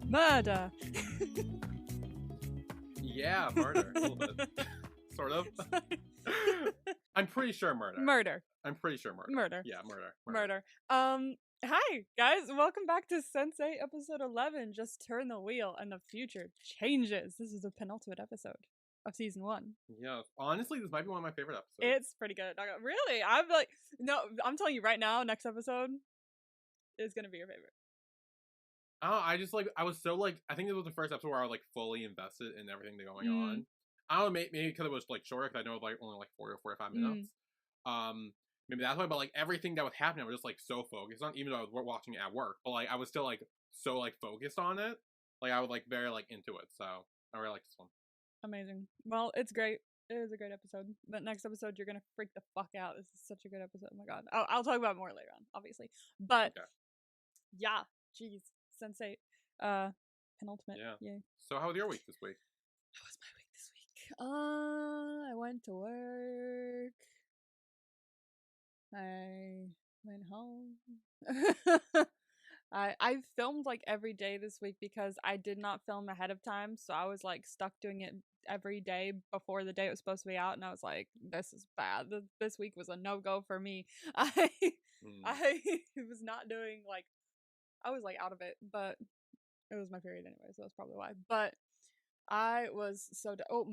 Murder. Yeah, murder. A little bit. Sort of. I'm pretty sure murder. Murder. I'm pretty sure murder. Murder. Yeah, murder. Murder. Hi, guys. Welcome back to Sensei episode 11. Just turn the wheel and the future changes. This is the penultimate episode of season 1. Yeah, honestly, this might be one of my favorite episodes. It's pretty good. Really? I'm like, no, I'm telling you right now, next episode is going to be your favorite. Oh, I just I was so I think this was the first episode where I was fully invested in everything that's going on. I don't know, maybe because it was shorter, because I know it was only 40 or 45 minutes. Maybe that's why, but everything that was happening, I was just so focused on, even though I was watching it at work, but I was still so focused on it. I was very into it, so I really like this one. Amazing. Well, it's great. It is a great episode. But next episode, you're gonna freak the fuck out. This is such a good episode. Oh my god. I'll talk about it more later on, obviously. But yeah, jeez, Sensei, penultimate. Yeah. Yay. So how was your week this week? How was my week this week? I went to work. I went home. I filmed every day this week because I did not film ahead of time, so I was stuck doing it every day before the day it was supposed to be out, and I was like, this is bad. This week was a no-go for me. I was not doing I was out of it, but it was my period anyway, so that's probably why. But I was so oh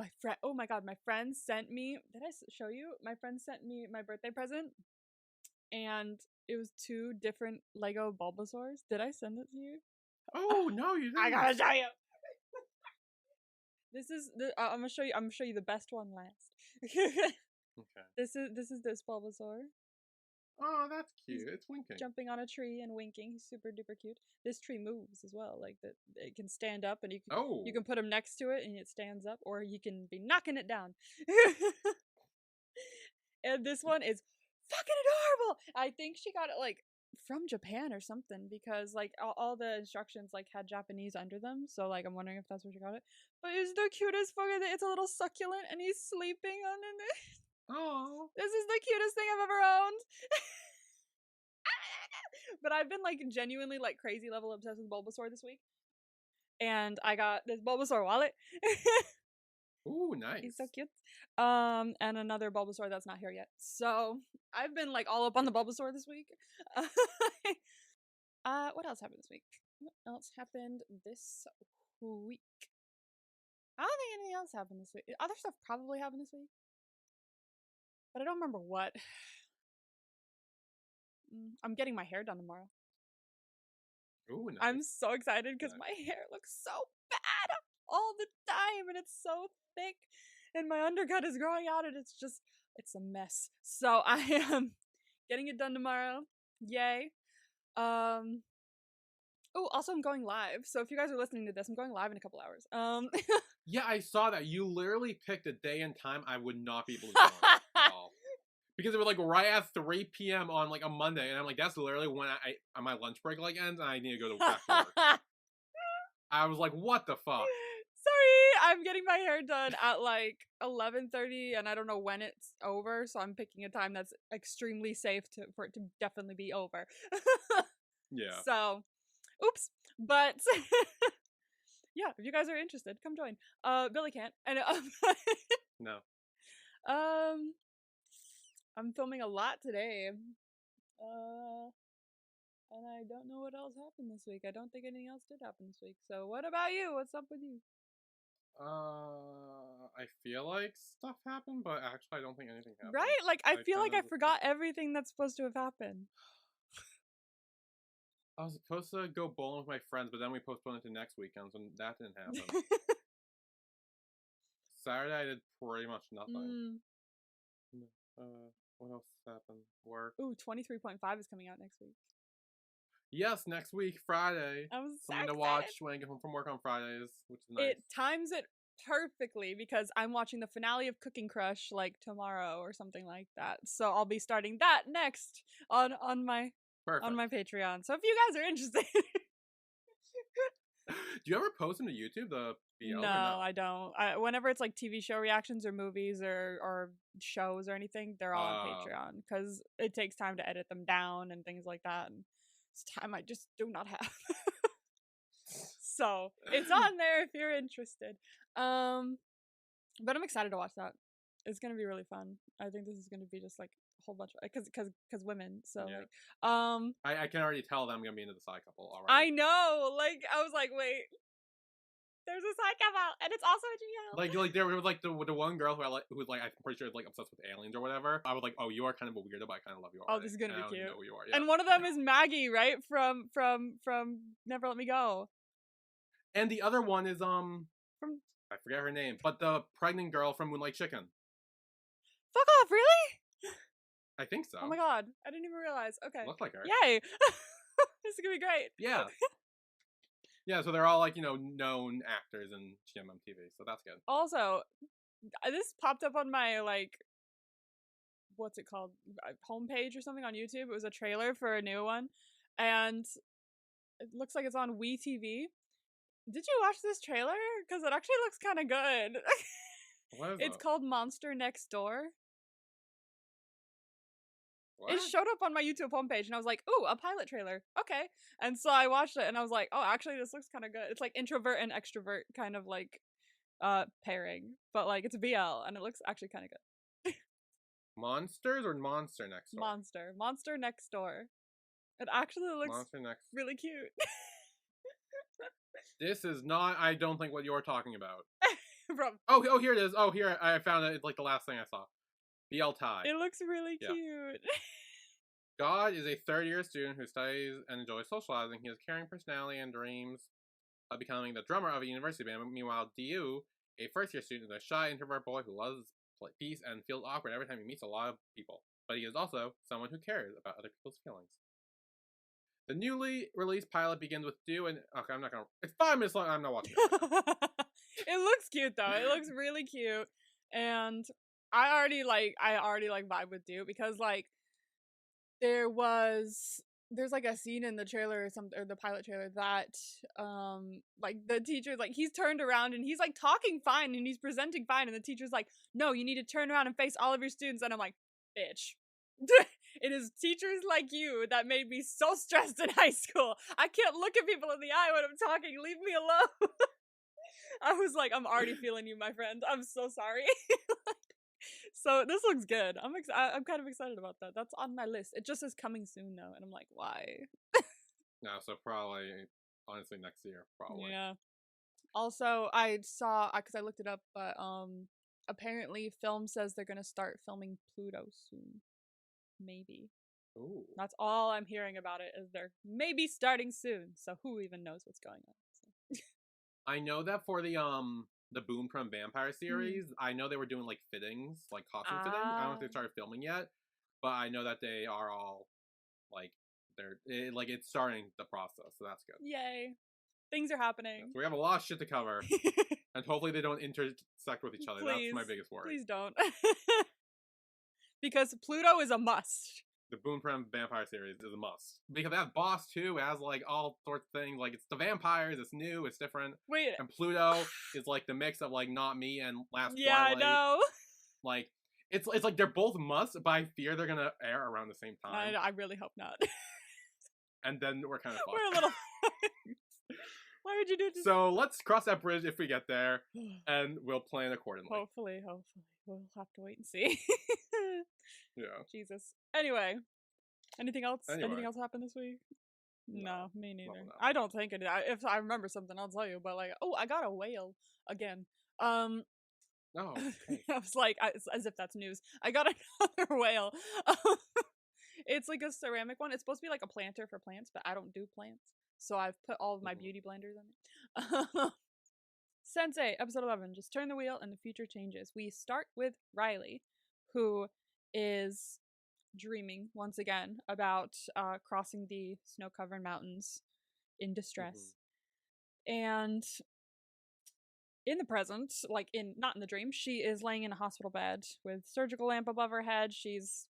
my god, my friend sent me, did I show you? My friend sent me my birthday present, and it was 2 different Lego Bulbasaurs. Did I send it to you? Oh no, you didn't. I gotta show you. This is I'm gonna show you. I'm gonna show you the best one last. Okay. This is this Bulbasaur. Oh, that's cute. It's winking. Jumping on a tree and winking. He's super duper cute. This tree moves as well. It can stand up, and you can put him next to it and it stands up, or you can be knocking it down. And this one is fucking adorable. I think she got it from Japan or something, because all the instructions had Japanese under them, so I'm wondering if that's where she got it. But it's the cutest fucking thing. It's a little succulent and he's sleeping on it. Oh, this is the cutest thing I've ever owned. But I've been genuinely crazy level obsessed with Bulbasaur this week, and I got this Bulbasaur wallet. Ooh, nice. He's so cute. And another Bulbasaur that's not here yet. So I've been all up on the Bulbasaur this week. What else happened this week? What else happened this week? I don't think anything else happened this week. Other stuff probably happened this week, but I don't remember what. I'm getting my hair done tomorrow. Ooh, nice. I'm so excited because my hair looks so bad all the time, and it's so thick, and my undercut is growing out, and it's a mess. So I am getting it done tomorrow. Yay. Oh, also I'm going live. So if you guys are listening to this, I'm going live in a couple hours. Yeah, I saw that. You literally picked a day and time I would not be able to join at all. Because it was right at 3 p.m. on a Monday, and I'm that's literally when on my lunch break ends, and I need to go to work. I was what the fuck? Sorry, I'm getting my hair done at 11:30, and I don't know when it's over, so I'm picking a time that's extremely safe for it to definitely be over. Yeah. So, oops. But yeah, if you guys are interested, come join. Billy can't. And no. I'm filming a lot today. And I don't know what else happened this week. I don't think anything else did happen this week. So what about you? What's up with you? I feel like stuff happened, but actually I don't think anything happened. Right? I feel I forgot everything that's supposed to have happened. I was supposed to go bowling with my friends, but then we postponed it to next weekend, so that didn't happen. Saturday I did pretty much nothing. What else happened? Work. Ooh, 23.5 is coming out next week. Yes, next week, Friday. I'm so something to watch when I get home from work on Fridays, which is nice. It times it perfectly because I'm watching the finale of Cooking Crush tomorrow or something like that. So I'll be starting that next on my Patreon. So if you guys are interested. Do you ever post them to YouTube, the BL? No, I don't. Whenever it's TV show reactions or movies or shows or anything, they're all on Patreon because it takes time to edit them down and things like that. And it's time I just do not have. So it's on there if you're interested. But I'm excited to watch that. It's gonna be really fun. I think this is gonna be just like a whole bunch of because women. So Yeah. like I can already tell that I'm gonna be into the side couple already. I know. Like I was like, wait, there's a side couple, and it's also a GL. Like there was like the one girl who who's like I'm pretty sure is like obsessed with aliens or whatever. I was like, oh, you are kind of a weirdo, but I kind of love you already. Oh, this is gonna be cute. Know who you are, yeah. And one of them is Maggie, right? From Never Let Me Go. And the other one is From I forget her name, but the pregnant girl from Moonlight Chicken. Fuck off, really? I think so. Oh my god, I didn't even realize. Okay. Look like her. Yay! This is gonna be great. Yeah. Yeah, so they're all like, known actors in GMM TV, so that's good. Also, this popped up on my like what's it called? Homepage or something on YouTube. It was a trailer for a new one. And it looks like it's on WeTV. Did you watch this trailer? Because it actually looks kind of good. What is It's it? called Monster Next Door. What? It showed up on my YouTube homepage, and I was like, ooh, a pilot trailer. Okay. And so I watched it, and I was like, oh, actually, this looks kind of good. It's like introvert and extrovert kind of like pairing. But like, it's BL, and it looks actually kind of good. Monsters or Monster Next Door? Monster Next Door. It actually looks really cute. This is not, I don't think, what you're talking about. From Oh, here it is. Oh, here, I found it. It's like the last thing I saw. BL Tie. It looks really cute. God is a third-year student who studies and enjoys socializing. He has a caring personality and dreams of becoming the drummer of a university band. Meanwhile, Du, a first-year student, is a shy introvert boy who loves peace and feels awkward every time he meets a lot of people. But he is also someone who cares about other people's feelings. The newly released pilot begins with Du and... Okay, I'm not gonna... It's 5 minutes long. I'm not watching it right now. It looks cute, though. It looks really cute. And I already vibe with Du because, like, there's like a scene in the trailer or something, or the pilot trailer that like the teacher, like, he's turned around and he's like talking fine and he's presenting fine, and the teacher's like, no, you need to turn around and face all of your students. And I'm like, bitch. It is teachers like you that made me so stressed in high school. I can't look at people in the eye when I'm talking. Leave me alone. I was like, I'm already feeling you, my friend. I'm so sorry. So this looks good. I'm kind of excited about that. That's on my list. It just is coming soon though, and I'm like, why? No, so probably, honestly, next year, probably. Yeah. Also, I saw, because I looked it up, but apparently film says they're gonna start filming Pluto soon. Maybe. Ooh. That's all I'm hearing about it, is they're maybe starting soon. So who even knows what's going on? So. I know that for the Boom from Vampire series, I know they were doing like fittings, like costume fitting. I don't know if they started filming yet, but I know that they are all like it's starting the process, so that's good. Yay. Things are happening. Yeah, so we have a lot of shit to cover. And hopefully they don't intersect with each other. Please, that's my biggest worry. Please don't. Because Pluto is a must. The Boom from Vampire series is a must. Because that boss too has like all sorts of things. Like, it's the vampires, it's new, it's different. Wait. And Pluto is like the mix of like Not Me and Last Twilight. I know. Like, it's like they're both musts, but I fear they're gonna air around the same time. I really hope not. And then we're kind of fucked. We're a little. Why would you do this? So let's cross that bridge if we get there, and we'll plan accordingly. Hopefully. We'll have to wait and see. Yeah. Jesus. Anyway. Anything else? Anything else happened this week? No, me neither. No. I don't think it. If I remember something, I'll tell you. But like, oh, I got a whale again. Oh. Okay. I was like, as if that's news. I got another whale. It's like a ceramic one. It's supposed to be like a planter for plants, but I don't do plants. So I've put all of my beauty blenders in it. Sensei, episode 11. Just turn the wheel and the future changes. We start with Riley, who is dreaming once again about crossing the snow-covered mountains in distress. And in the present, like not in the dream, she is laying in a hospital bed with surgical lamp above her head. She's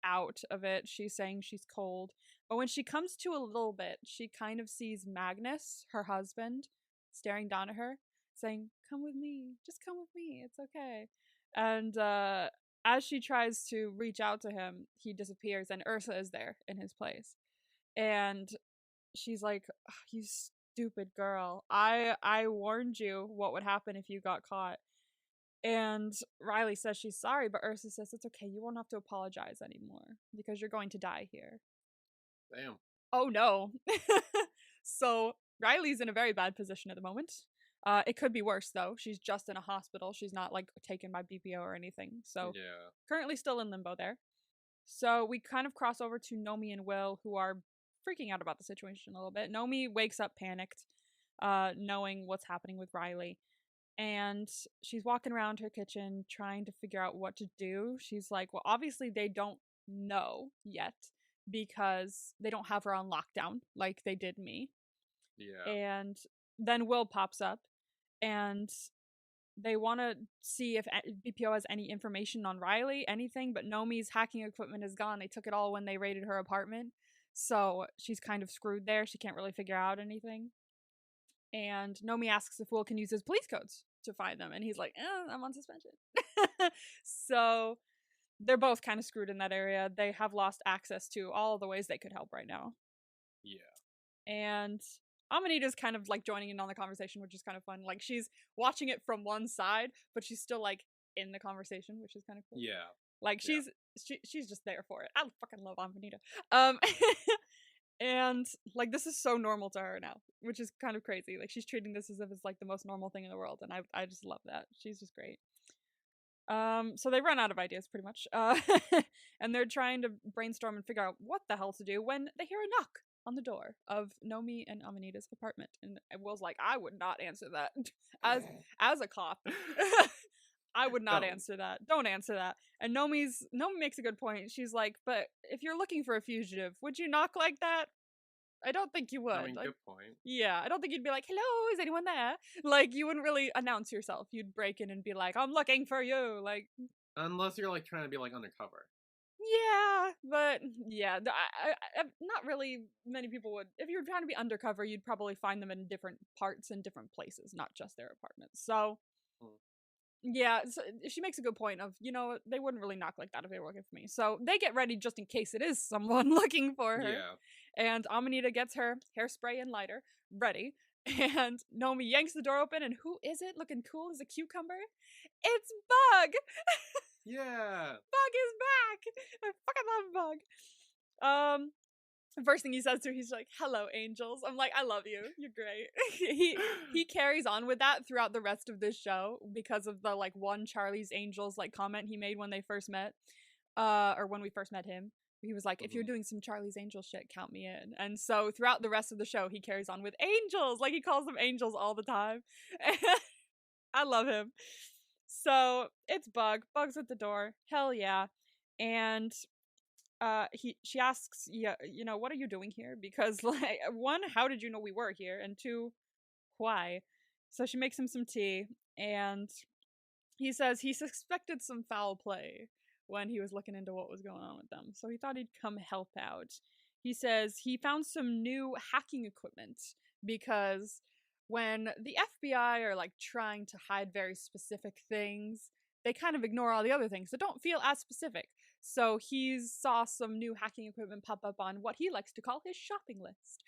out of it. She's saying she's cold. But when she comes to a little bit, she kind of sees Magnus, her husband, staring down at her, saying, come with me. Just come with me. It's okay. And as she tries to reach out to him, he disappears, and Ursa is there in his place. And she's like, you stupid girl. I warned you what would happen if you got caught. And Riley says she's sorry, but Ursa says it's okay. You won't have to apologize anymore because you're going to die here. Damn. Oh no. So Riley's in a very bad position at the moment. It could be worse though. She's just in a hospital. She's not like taken by BPO or anything. So yeah, currently still in limbo there. So we kind of cross over to Nomi and Will, who are freaking out about the situation a little bit. Nomi wakes up panicked, knowing what's happening with Riley. And she's walking around her kitchen trying to figure out what to do. She's like, well, obviously they don't know yet because they don't have her on lockdown like they did me. yeah, And then Will pops up and they want to see if BPO has any information on Riley, anything, but Nomi's hacking equipment is gone. They took it all when they raided her apartment. So she's kind of screwed there. She can't really figure out anything. And Nomi asks if Will can use his police codes to find them. And he's like, I'm on suspension. So they're both kind of screwed in that area. They have lost access to all the ways they could help right now. yeah. And Amanita's kind of like joining in on the conversation, which is kind of fun. Like she's watching it from one side, but she's still like in the conversation, which is kind of cool. Yeah. Like Yeah. she's just there for it. I fucking love Amanita. And like this is so normal to her now, which is kind of crazy. Like she's treating this as if it's like the most normal thing in the world, and I just love that. She's just great. So they run out of ideas pretty much. And they're trying to brainstorm and figure out what the hell to do when they hear a knock on the door of Nomi and Amanita's apartment. And Will's like, I would not answer that. As a cop. I would not answer that. Don't answer that. And Nomi makes a good point. She's like, but if you're looking for a fugitive, would you knock like that? I don't think you would. I mean, like, good point. Yeah, I don't think you'd be like, hello, is anyone there? Like, you wouldn't really announce yourself. You'd break in and be like, I'm looking for you. Like, unless you're like trying to be like undercover. Yeah, but yeah, not really many people would. If you were trying to be undercover, you'd probably find them in different parts and different places, not just their apartments. So, yeah, so she makes a good point of, they wouldn't really knock like that if they were looking for me. So they get ready just in case it is someone looking for her. Yeah. And Amanita gets her hairspray and lighter ready. And Nomi yanks the door open, and who is it looking cool as a cucumber? It's Bug! Yeah. Bug is back! I fucking love Bug. The first thing he says to her, he's like, hello, angels. I'm like, I love you. You're great. he carries on with that throughout the rest of this show because of the like one Charlie's Angels like comment he made when they first met. Or when we first met him. He was like, if you're doing some Charlie's Angel shit, count me in. And so throughout the rest of the show, he carries on with angels. Like he calls them angels all the time. I love him. So it's Bug. Bug's at the door. Hell yeah. And she asks, what are you doing here? Because like, one, how did you know we were here? And two, why? So she makes him some tea, and he says he suspected some foul play when he was looking into what was going on with them. So he thought he'd come help out. He says he found some new hacking equipment because when the FBI are like trying to hide very specific things, they kind of ignore all the other things that don't feel as specific. So he saw some new hacking equipment pop up on what he likes to call his shopping list,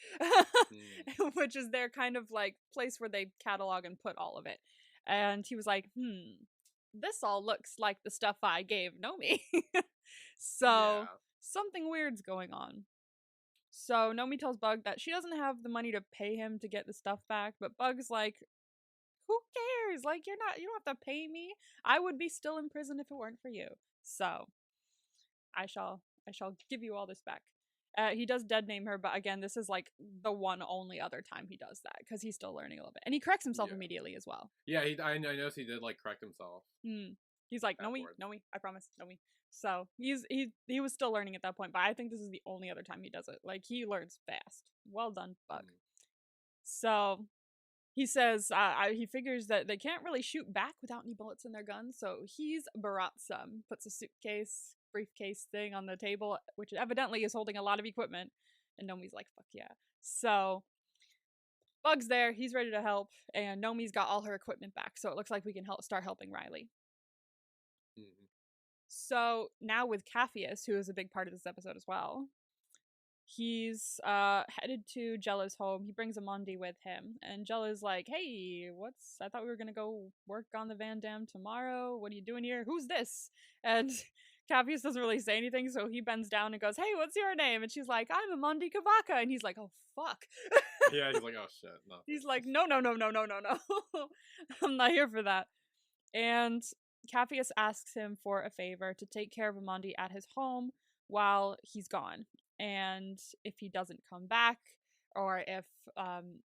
which is their kind of like place where they catalog and put all of it. And he was like, this all looks like the stuff I gave Nomi. So something weird's going on. So Nomi tells Bug that she doesn't have the money to pay him to get the stuff back, but Bug's like, who cares? Like, you don't have to pay me. I would be still in prison if it weren't for you. So I shall give you all this back. He does dead name her, but again, this is like the one only other time he does that because he's still learning a little bit, and he corrects himself immediately as well. Yeah, I noticed he did like correct himself. He's like, Nomi, I promise, Nomi. So he was still learning at that point, but I think this is the only other time he does it. Like he learns fast. Well done, Bug. So he says he figures that they can't really shoot back without any bullets in their guns, so he's brought some. Puts a suitcase, briefcase thing on the table, which evidently is holding a lot of equipment, and Nomi's like, fuck yeah. So Bug's there, he's ready to help, and Nomi's got all her equipment back, so it looks like we can start helping Riley. So now with Capheus, who is a big part of this episode as well, he's headed to Jella's home. He brings Amandi with him, and Jella's like, "Hey, I thought we were gonna go work on the Van Dam tomorrow. What are you doing here? Who's this?" And Cappius doesn't really say anything, so he bends down and goes, "Hey, what's your name?" And she's like, "I'm Amandi Kavaka," and he's like, "Oh fuck." Yeah, he's like, "Oh shit, no." He's like, "No, no, no, no, no, no, no. I'm not here for that." And Cappius asks him for a favor to take care of Amandi at his home while he's gone. And if he doesn't come back, or if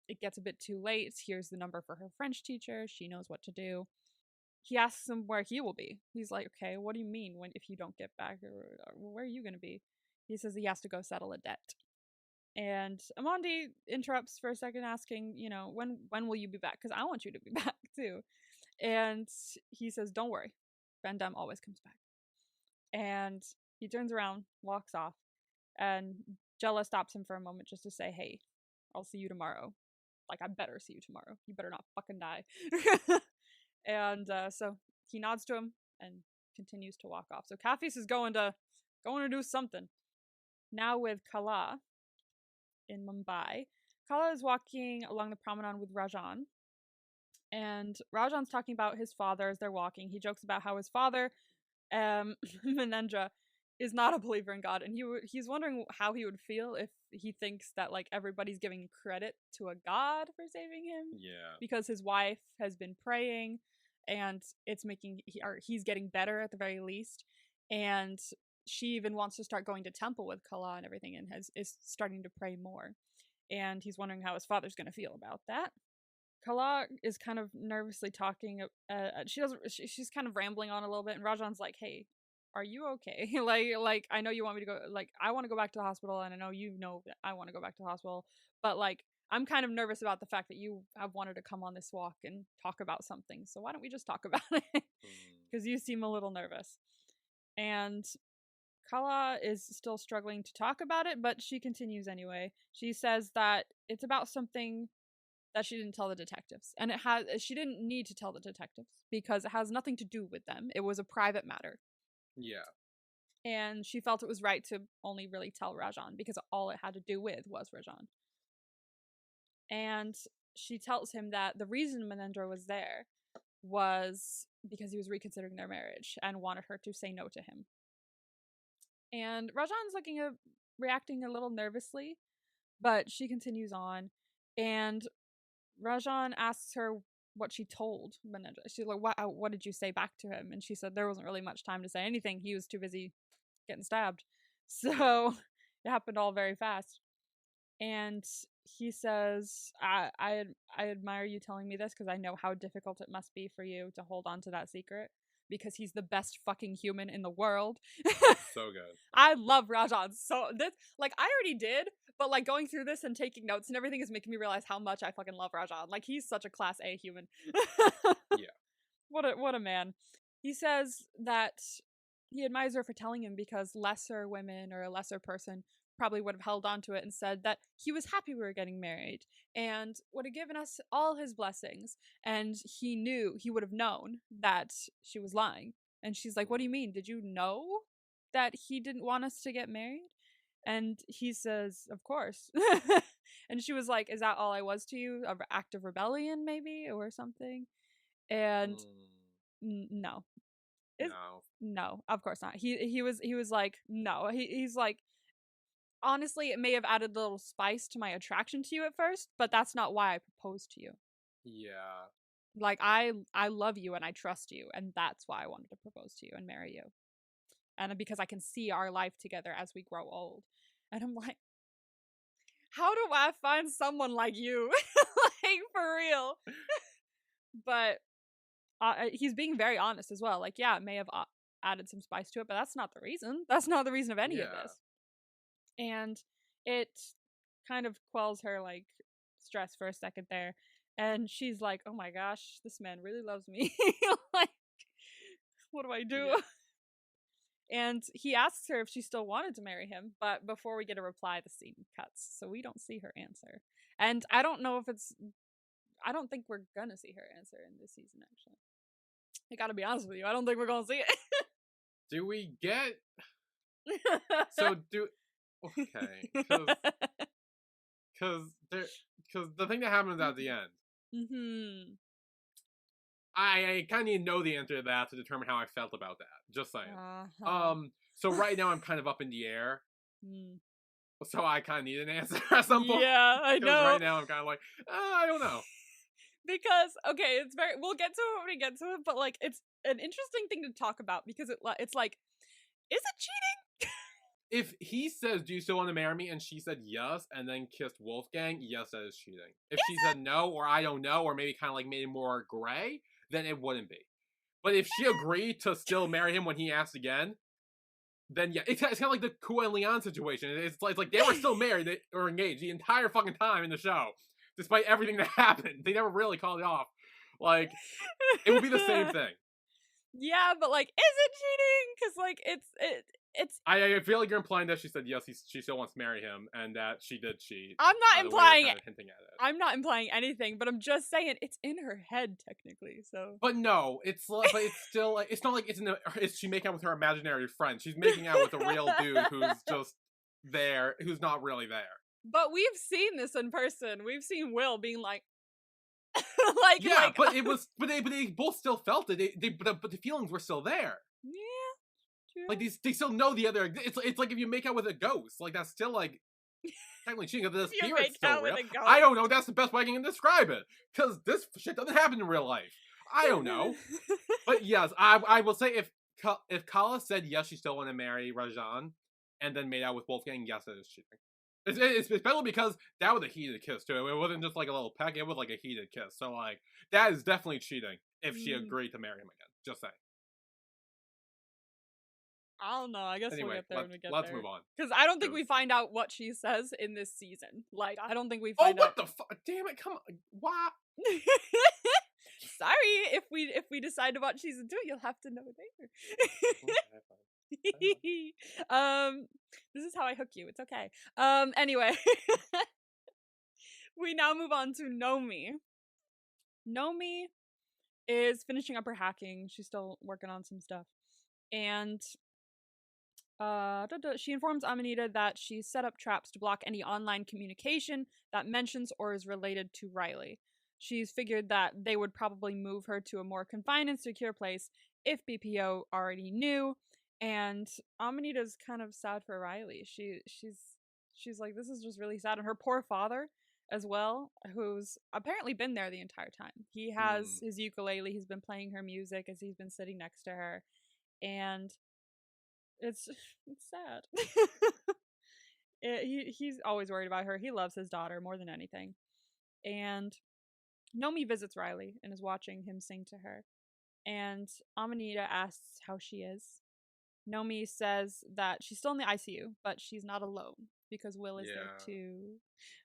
it gets a bit too late, here's the number for her French teacher. She knows what to do. He asks him where he will be. He's like, "Okay, what do you mean if you don't get back? Or where are you going to be?" He says he has to go settle a debt. And Amandi interrupts for a second, asking, when will you be back? Because I want you to be back too. And he says, "Don't worry, Van Damme always comes back." And he turns around, walks off, and Jella stops him for a moment just to say, "Hey, I'll see you tomorrow. Like, I better see you tomorrow. You better not fucking die." And so he nods to him and continues to walk off. So Cappius is going to do something. Now with Kala in Mumbai, Kala is walking along the promenade with Rajan. And Rajan's talking about his father as they're walking. He jokes about how his father, Manendra, is not a believer in God, and he's wondering how he would feel if he thinks that like everybody's giving credit to a god for saving him. Yeah. Because his wife has been praying, and it's making he's getting better at the very least, and she even wants to start going to temple with Kala and everything, and is starting to pray more. And he's wondering how his father's going to feel about that. Kala is kind of nervously talking. She's kind of rambling on a little bit, and Rajan's like, "Hey, are you okay? like I know you want me to go. Like, I want to go back to the hospital, and I know you know that I want to go back to the hospital. But like, I'm kind of nervous about the fact that you have wanted to come on this walk and talk about something. So why don't we just talk about it? Because you seem a little nervous." And Kala is still struggling to talk about it, but she continues anyway. She says that it's about something that she didn't tell the detectives, and she didn't need to tell the detectives because it has nothing to do with them. It was a private matter. Yeah. And she felt it was right to only really tell Rajan because all it had to do with was Rajan. And she tells him that the reason Manendra was there was because he was reconsidering their marriage and wanted her to say no to him. And Rajan's reacting a little nervously, but she continues on, and Rajan asks her what she told Manendra. She's like, what did you say back to him? And she said there wasn't really much time to say anything. He was too busy getting stabbed. So it happened all very fast. And he says, I admire you telling me this because I know how difficult it must be for you to hold on to that secret, because he's the best fucking human in the world. So good. I love Rajan. So this, like, I already did, but like going through this and taking notes and everything is making me realize how much I fucking love Rajan. Like, he's such a class A human. Yeah. What a man. He says that he admires her for telling him because lesser women or a lesser person probably would have held on to it and said that he was happy we were getting married and would have given us all his blessings, and he would have known that she was lying. And she's like, "What do you mean? Did you know that he didn't want us to get married?" And he says, "Of course." And she was like, "Is that all I was to you? An act of rebellion maybe or something?" And no. No, of course not. He was like, "No." He's like, "Honestly, it may have added a little spice to my attraction to you at first, but that's not why I proposed to you. Yeah. Like, I love you and I trust you, and that's why I wanted to propose to you and marry you. And because I can see our life together as we grow old." And I'm like, how do I find someone like you? Like, for real. But he's being very honest as well. Like, yeah, it may have added some spice to it, but that's not the reason. That's not the reason of any of this. And it kind of quells her like stress for a second there, and she's like, "Oh my gosh, this man really loves me." Like, what do I do? Yeah. And he asks her if she still wanted to marry him, but before we get a reply, the scene cuts, so we don't see her answer. And I don't think we're gonna see her answer in this season, actually. I gotta be honest with you, I don't think we're gonna see it. Do we get... So okay, because the thing that happens at the end, Mm-hmm. I kind of need to know the answer to that to determine how I felt about that. Just saying. Uh-huh. So right now I'm kind of up in the air. Mm. So I kind of need an answer at some point Yeah, I because know. right now I'm kind of like, I don't know. Because okay, it's very. We'll get to it when we get to it, but like, it's an interesting thing to talk about because it's like, is it cheating? If he says, "Do you still want to marry me?" and she said yes, and then kissed Wolfgang, yes, that is cheating. If she said no, or I don't know, or maybe kind of like made it more gray, then it wouldn't be. But if she agreed to still marry him when he asked again, then yeah, it's kind of like the Kua and Leon situation. It's like they were still married or engaged the entire fucking time in the show, despite everything that happened. They never really called it off. Like it would be the same thing. Yeah, but like, is it cheating? Because like, it's. I feel like you're implying that she said yes, she still wants to marry him, and that she did cheat. I'm not implying. Kind of hinting at it. I'm not implying anything, but I'm just saying it's in her head technically. So. But no, but it's still like it's not like it's she making out with her imaginary friend. She's making out with a real dude who's just there, who's not really there. But we've seen this in person. We've seen Will being like, yeah, but it was, but they both still felt it. But the feelings were still there. Yeah, true. Like they still know the other. It's like if you make out with a ghost, like that's still like technically cheating because the spirit's still real. I don't know. That's the best way I can describe it because this shit doesn't happen in real life. I don't know. But yes, I will say if Kala said yes, she still want to marry Rajan, and then made out with Wolfgang, yes, it is cheating. It's especially because that was a heated kiss too. It wasn't just like a little peck; it was like a heated kiss. So like that is definitely cheating if she agreed to marry him again. Just saying. I don't know. I guess Anyway, we'll get there when we get let's there. move on. Because I don't think we find out what she says in this season. Like, I don't think we find out. Oh, what the fuck? Damn it! Come on. What? Sorry, if we decide to watch season 2, you'll have to know later. This is how I hook you. It's okay. Anyway. We now move on to Nomi. Nomi is finishing up her hacking. She's still working on some stuff. And she informs Amanita that she set up traps to block any online communication that mentions or is related to Riley. She's figured that they would probably move her to a more confined and secure place if BPO already knew. And Amanita's kind of sad for Riley. She's like, this is just really sad. And her poor father as well, who's apparently been there the entire time. He has his ukulele. He's been playing her music as he's been sitting next to her. And it's sad. He's always worried about her. He loves his daughter more than anything. And Nomi visits Riley and is watching him sing to her. And Amanita asks how she is. Nomi says that she's still in the ICU, but she's not alone because Will is there too.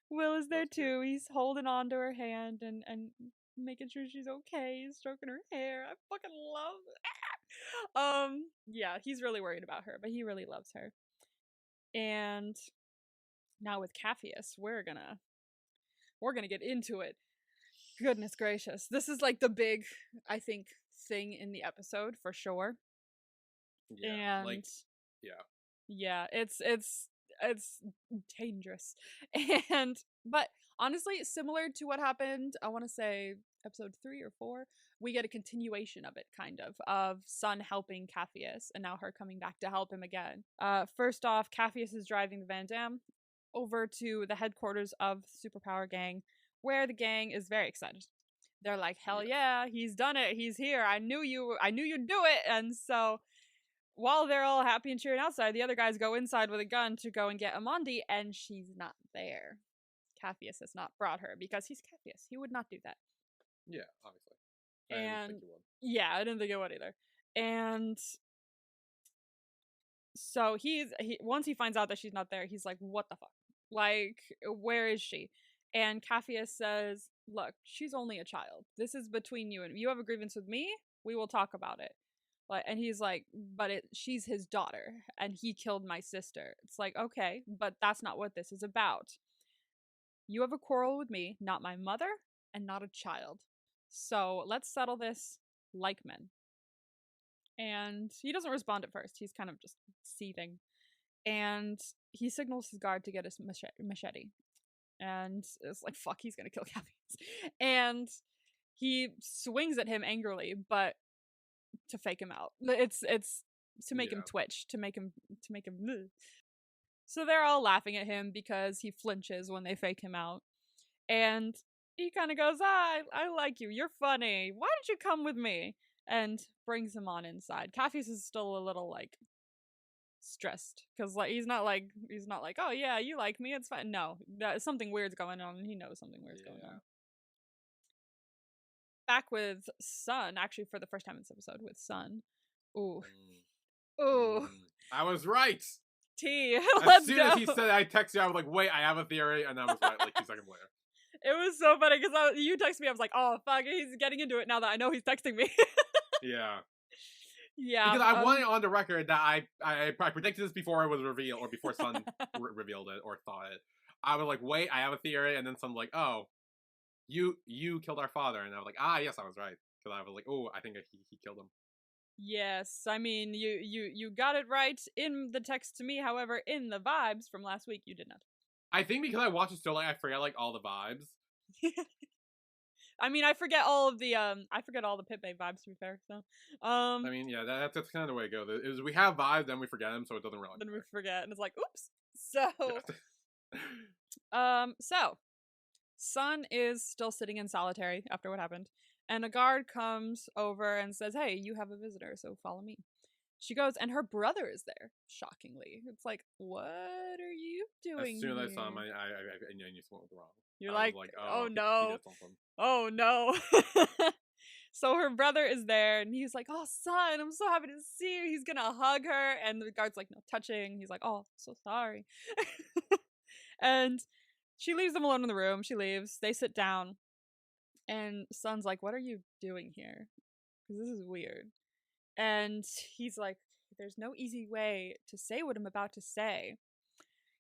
Will is there too. He's holding on to her hand and making sure she's okay, stroking her hair. I fucking love it. Yeah, he's really worried about her, but he really loves her. And now with Capheus, we're gonna get into it. Goodness gracious. This is like the big, I think, thing in the episode for sure. Yeah. And yeah. Yeah, it's dangerous. But honestly, similar to what happened, I want to say episode 3 or 4, we get a continuation of it, kind of Sun helping Capheus and now her coming back to help him again. First off, Capheus is driving the Van Damme over to the headquarters of the Superpower Gang, where the gang is very excited. They're like, hell yeah, he's done it, he's here, I knew you'd do it. And so while they're all happy and cheering outside, the other guys go inside with a gun to go and get Amandi, and she's not there. Capheus has not brought her because he's Capheus. He would not do that. Yeah, obviously. I didn't think he would. Yeah, I didn't think it would either. And so once he finds out that she's not there, he's like, what the fuck? Like, where is she? And Capheus says, look, she's only a child. This is between you and me. You have a grievance with me? We will talk about it. And he's like, but she's his daughter, and he killed my sister. It's like, okay, but that's not what this is about. You have a quarrel with me, not my mother, and not a child. So let's settle this like men. And he doesn't respond at first. He's kind of just seething. And he signals his guard to get his machete. And it's like, fuck, he's gonna kill Caffeine. And he swings at him angrily, but to fake him out. It's to make him twitch, to make him bleh. So they're all laughing at him because he flinches when they fake him out. And he kind of goes, I like you. You're funny. Why don't you come with me? And brings him on inside. Caffeine is still a little like stressed because like he's not like oh yeah, you like me, it's fine. No, something weird's going on, and he knows something weird's going on. Back with Sun, actually for the first time in this episode with Sun. Ooh. I was right. T. As soon as he said, I texted you, I was like, wait, I have a theory, and I was right like 2 seconds later. It was so funny because you texted me, I was like, oh fuck, he's getting into it now that I know he's texting me. Yeah. Yeah. Because I want it on the record that I predicted this before it was revealed, or before Sun revealed it, or thought it. I was like, wait, I have a theory, and then Sun's like, oh, you killed our father, and I was like, yes, I was right. Because I was like, oh, I think he killed him. Yes, I mean, you got it right in the text to me. However, in the vibes from last week, you did not. I think because I watched it so late, I forget like all the vibes. I mean, I forget all the Pippe vibes, to be fair. So, I mean, yeah, that's kind of the way it goes. Is we have vibes, then we forget them, so it doesn't really. Then we forget, and it's like, oops. So, so Sun is still sitting in solitary after what happened. And a guard comes over and says, hey, you have a visitor, so follow me. She goes, and her brother is there, shockingly. It's like, what are you doing As soon as here? I saw him, I knew something was wrong. You're like, oh no. Oh no. So her brother is there, and he's like, oh, Sun, I'm so happy to see you. He's gonna hug her, and the guard's like, no touching. He's like, oh, so sorry. And she leaves them alone in the room. She leaves. They sit down. And Sun's like, what are you doing here? Because this is weird. And he's like, there's no easy way to say what I'm about to say.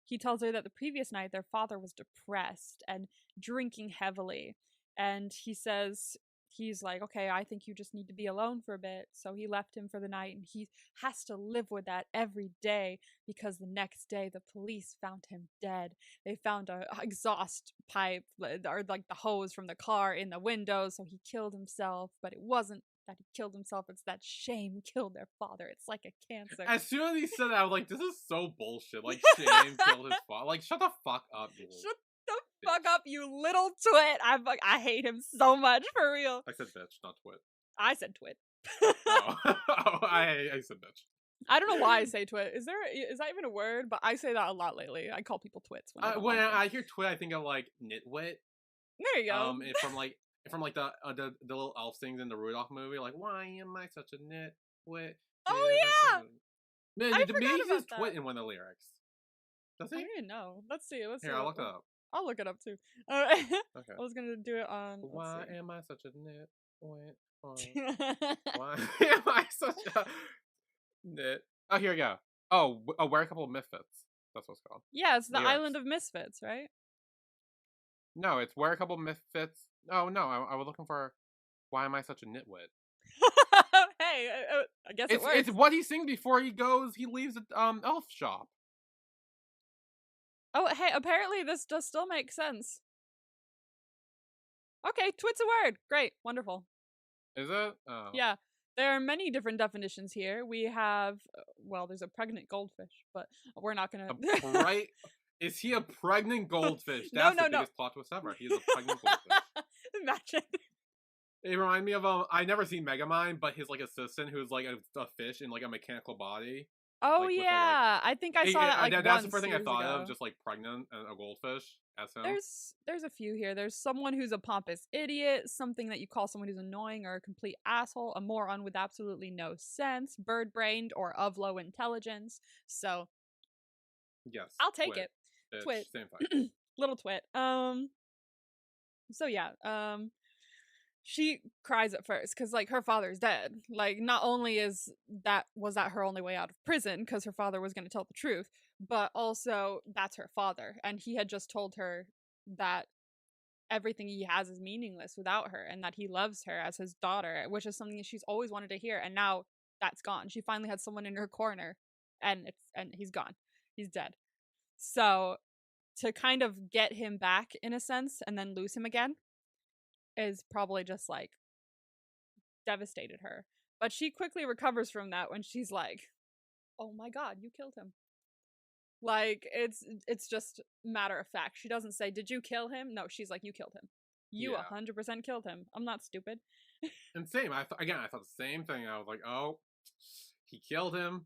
He tells her that the previous night their father was depressed and drinking heavily. And he says, he's like, okay, I think you just need to be alone for a bit. So he left him for the night, and he has to live with that every day because the next day the police found him dead. They found a exhaust pipe or like the hose from the car in the window, so he killed himself. But it wasn't that he killed himself, it's that shame killed their father. It's like a cancer. As soon as he said that, I was like, this is so bullshit. Like, shame killed his father. Like, shut the fuck up, dude. Shut the fuck up, you little twit. I hate him so much, for real. I said bitch, not twit. I said twit. I said bitch. I don't know why I say twit. Is that even a word? But I say that a lot lately. I call people twits when I hear twit, I think of like nitwit. There you go. From the little elf things in the Rudolph movie, like, why am I such a nitwit? Oh yeah, man, I forgot he says about twit that. in one of the lyrics. Does he? I didn't know. Let's see. Here, I'll look it up. I'll look it up too. Okay. I was gonna do it on. Why am I such a nitwit? Why am I such a nit? Oh, here we go. Oh, we're a couple of misfits. That's what it's called. Yeah, it's the Island of Misfits, right? No, it's we're a couple of misfits. Oh no, I was looking for. Why am I such a nitwit? Hey, I guess it works. It's what he sings before he leaves the elf shop. Oh, hey, apparently this does still make sense. Okay, twit's a word. Great, wonderful. Is it? Oh. Yeah, there are many different definitions here. We have, well, there's a pregnant goldfish, but we're not gonna. Is he a pregnant goldfish? That's the biggest plot twist ever. He is a pregnant goldfish. Imagine. It reminded me of I never seen Megamind, but his like assistant who's like a fish in like a mechanical body. Oh like, yeah, I think I saw that. Like, that's the first thing I thought of, just like pregnant and a goldfish as him. There's a few here. There's someone who's a pompous idiot, something that you call someone who's annoying or a complete asshole, a moron with absolutely no sense, bird-brained, or of low intelligence. So, yes, I'll take it. Twit, same thing. Little twit. So yeah, she cries at first because like her father's dead. Like not only was that her only way out of prison because her father was going to tell the truth, but also that's her father, and he had just told her that everything he has is meaningless without her, and that he loves her as his daughter, which is something that she's always wanted to hear, and now that's gone. She finally had someone in her corner, and he's gone. He's dead. So to kind of get him back in a sense and then lose him again is probably just like devastated her. But she quickly recovers from that when she's like, "Oh my god, you killed him." Like it's just matter of fact. She doesn't say, "Did you kill him?" No, she's like, "You killed him. You Yeah. 100% killed him. I'm not stupid." And same. I thought the same thing. I was like, oh, he killed him.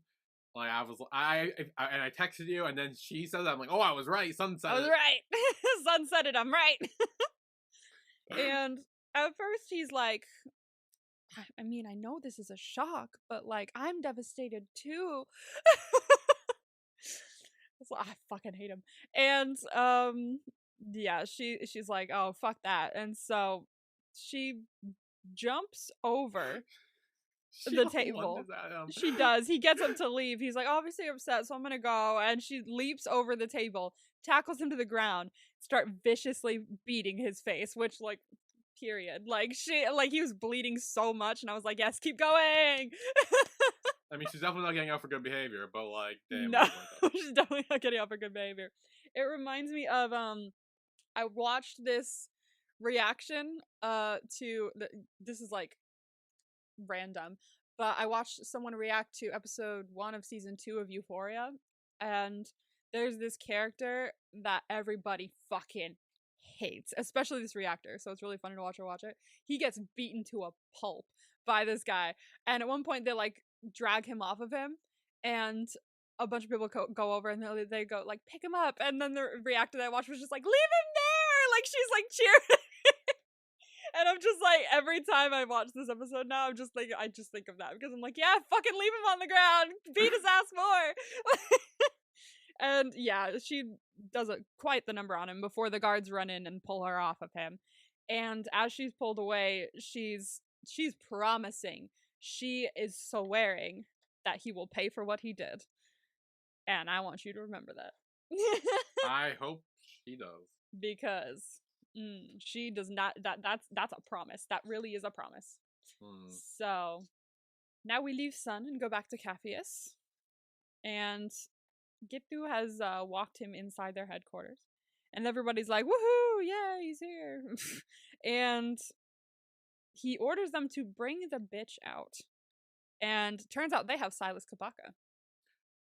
Like and I texted you, and then she said that. I'm like, oh, I was right. Sun said I was it. right. Sun said it. I'm right. And at first he's like, I mean, I know this is a shock, but like I'm devastated too. So I fucking hate him. And yeah, she's like, "Oh, fuck that." And so she jumps over She the lunges table. at him. She does. He gets up to leave. He's like, obviously upset, so I'm gonna go. And she leaps over the table, tackles him to the ground, start viciously beating his face, which like period. Like he was bleeding so much, and I was like, yes, keep going. I mean, she's definitely not getting out for good behavior, but like, damn, No, really like she's definitely not getting up for good behavior. It reminds me of I watched this reaction to this is like random, but I watched someone react to episode 1 of season 2 of Euphoria, and there's this character that everybody fucking hates, especially this reactor. So it's really funny to watch her watch it. He gets beaten to a pulp by this guy, and at one point they like drag him off of him, and a bunch of people go over and they go like pick him up, and then the reactor that I watched was just like leave him there, like she's like cheering. And I'm just like, every time I watch this episode now, I just think of that because I'm like, yeah, fucking leave him on the ground, beat his ass more. And yeah, she does quite the number on him before the guards run in and pull her off of him. And as she's pulled away, she's promising, she is swearing that he will pay for what he did. And I want you to remember that. I hope she does. Because she does not. That's a promise. That really is a promise. So now we leave Sun and go back to Capheus, and Gitu has walked him inside their headquarters, and everybody's like, "Woohoo! Yeah, he's here!" And he orders them to bring the bitch out, and turns out they have Silas Kabaka.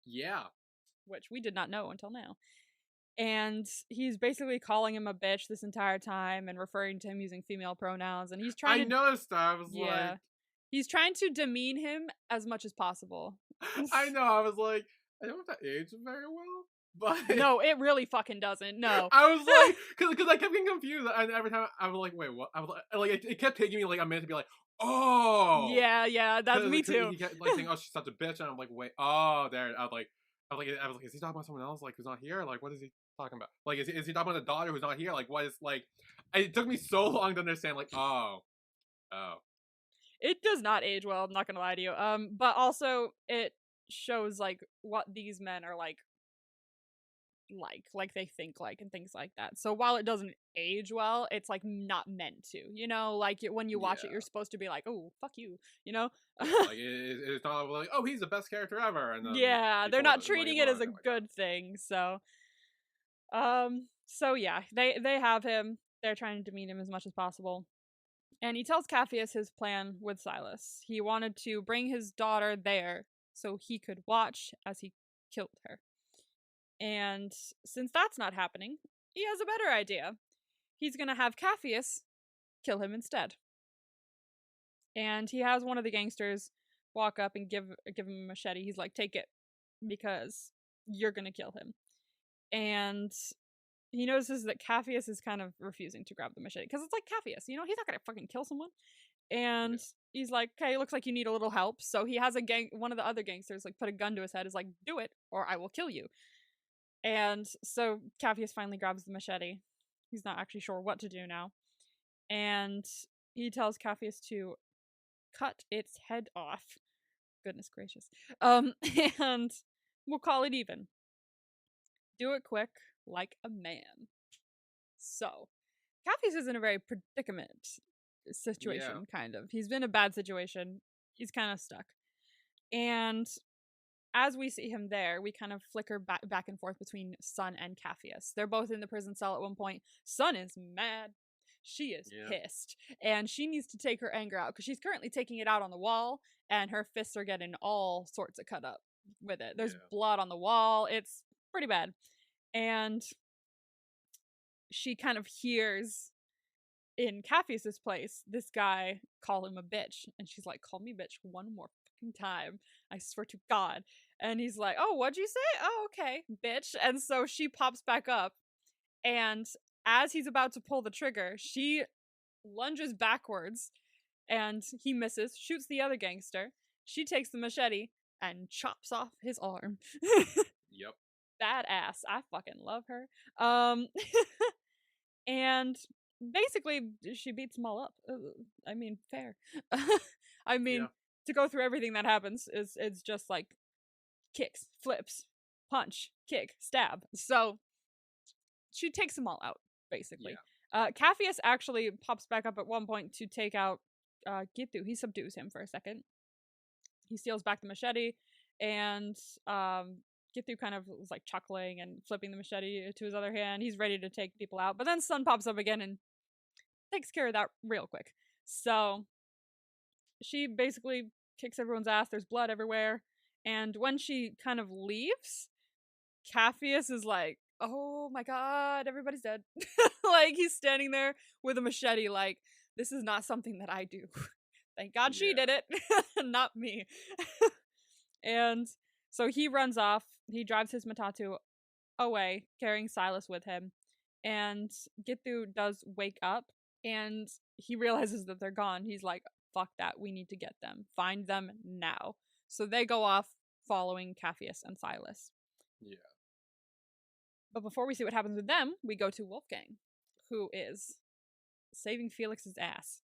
Yeah, which we did not know until now. And he's basically calling him a bitch this entire time and referring to him using female pronouns. And he's trying I noticed that. I was like, he's trying to demean him as much as possible. I know. I was like, I don't know if that aged very well, but no, it really fucking doesn't. No, I was like, because I kept getting confused, and every time I was like, wait, what? I was like it kept taking me like a minute to be like, oh, yeah, that's me too. He kept like saying, oh, she's such a bitch, and I'm like, wait, oh, there. I was like, is he talking about someone else, like who's not here? Like, what is he talking about? Like, is he talking about the daughter who's not here? Like, what is like? It took me so long to understand. Like, oh. It does not age well. I'm not gonna lie to you. But also it shows like what these men are like they think like and things like that. So while it doesn't age well, it's like not meant to, you know, like when you watch it, you're supposed to be like, oh, fuck you, you know? Like it's not like, oh, he's the best character ever, and then yeah, they're not treating it as a good thing. So yeah, they have him. They're trying to demean him as much as possible. And he tells Capheus his plan with Silas. He wanted to bring his daughter there so he could watch as he killed her. And since that's not happening, he has a better idea. He's going to have Capheus kill him instead. And he has one of the gangsters walk up and give him a machete. He's like, take it, because you're going to kill him. And he notices that Capheus is kind of refusing to grab the machete, because it's like Capheus, you know, he's not going to fucking kill someone. And he's like, okay, looks like you need a little help. So he has one of the other gangsters like put a gun to his head, is like, do it or I will kill you. And so Capheus finally grabs the machete. He's not actually sure what to do now. And he tells Capheus to cut its head off. Goodness gracious. And we'll call it even. Do it quick, like a man. So, Capheus is in a very predicament situation, kind of. He's been in a bad situation. He's kind of stuck. And as we see him there, we kind of flicker back and forth between Sun and Capheus. They're both in the prison cell at one point. Sun is mad. She is pissed. And she needs to take her anger out because she's currently taking it out on the wall, and her fists are getting all sorts of cut up with it. There's blood on the wall. It's pretty bad. And she kind of hears in Capheus's place this guy call him a bitch. And she's like, call me bitch one more fucking time. I swear to God. And he's like, oh, what'd you say? Oh, okay, bitch. And so she pops back up. And as he's about to pull the trigger, she lunges backwards and he misses, shoots the other gangster. She takes the machete and chops off his arm. Yep. Badass. I fucking love her. And basically, she beats them all up. I mean, fair. I mean, to go through everything that happens it's just like kicks, flips, punch, kick, stab. So she takes them all out, basically. Capheus actually pops back up at one point to take out Gitu. He subdues him for a second. He steals back the machete, and Gitu kind of was like chuckling and flipping the machete to his other hand. He's ready to take people out, but then Sun pops up again and takes care of that real quick. So she basically kicks everyone's ass. There's blood everywhere. And when she kind of leaves, Capheus is like, oh my God, everybody's dead. Like, he's standing there with a machete like, this is not something that I do. Thank God she did it, not me. And so he runs off. He drives his Matatu away, carrying Silas with him. And Gitu does wake up, and he realizes that they're gone. He's like, fuck that, we need to get them. Find them now. So they go off following Capheus and Silas. Yeah. But before we see what happens with them, we go to Wolfgang, who is saving Felix's ass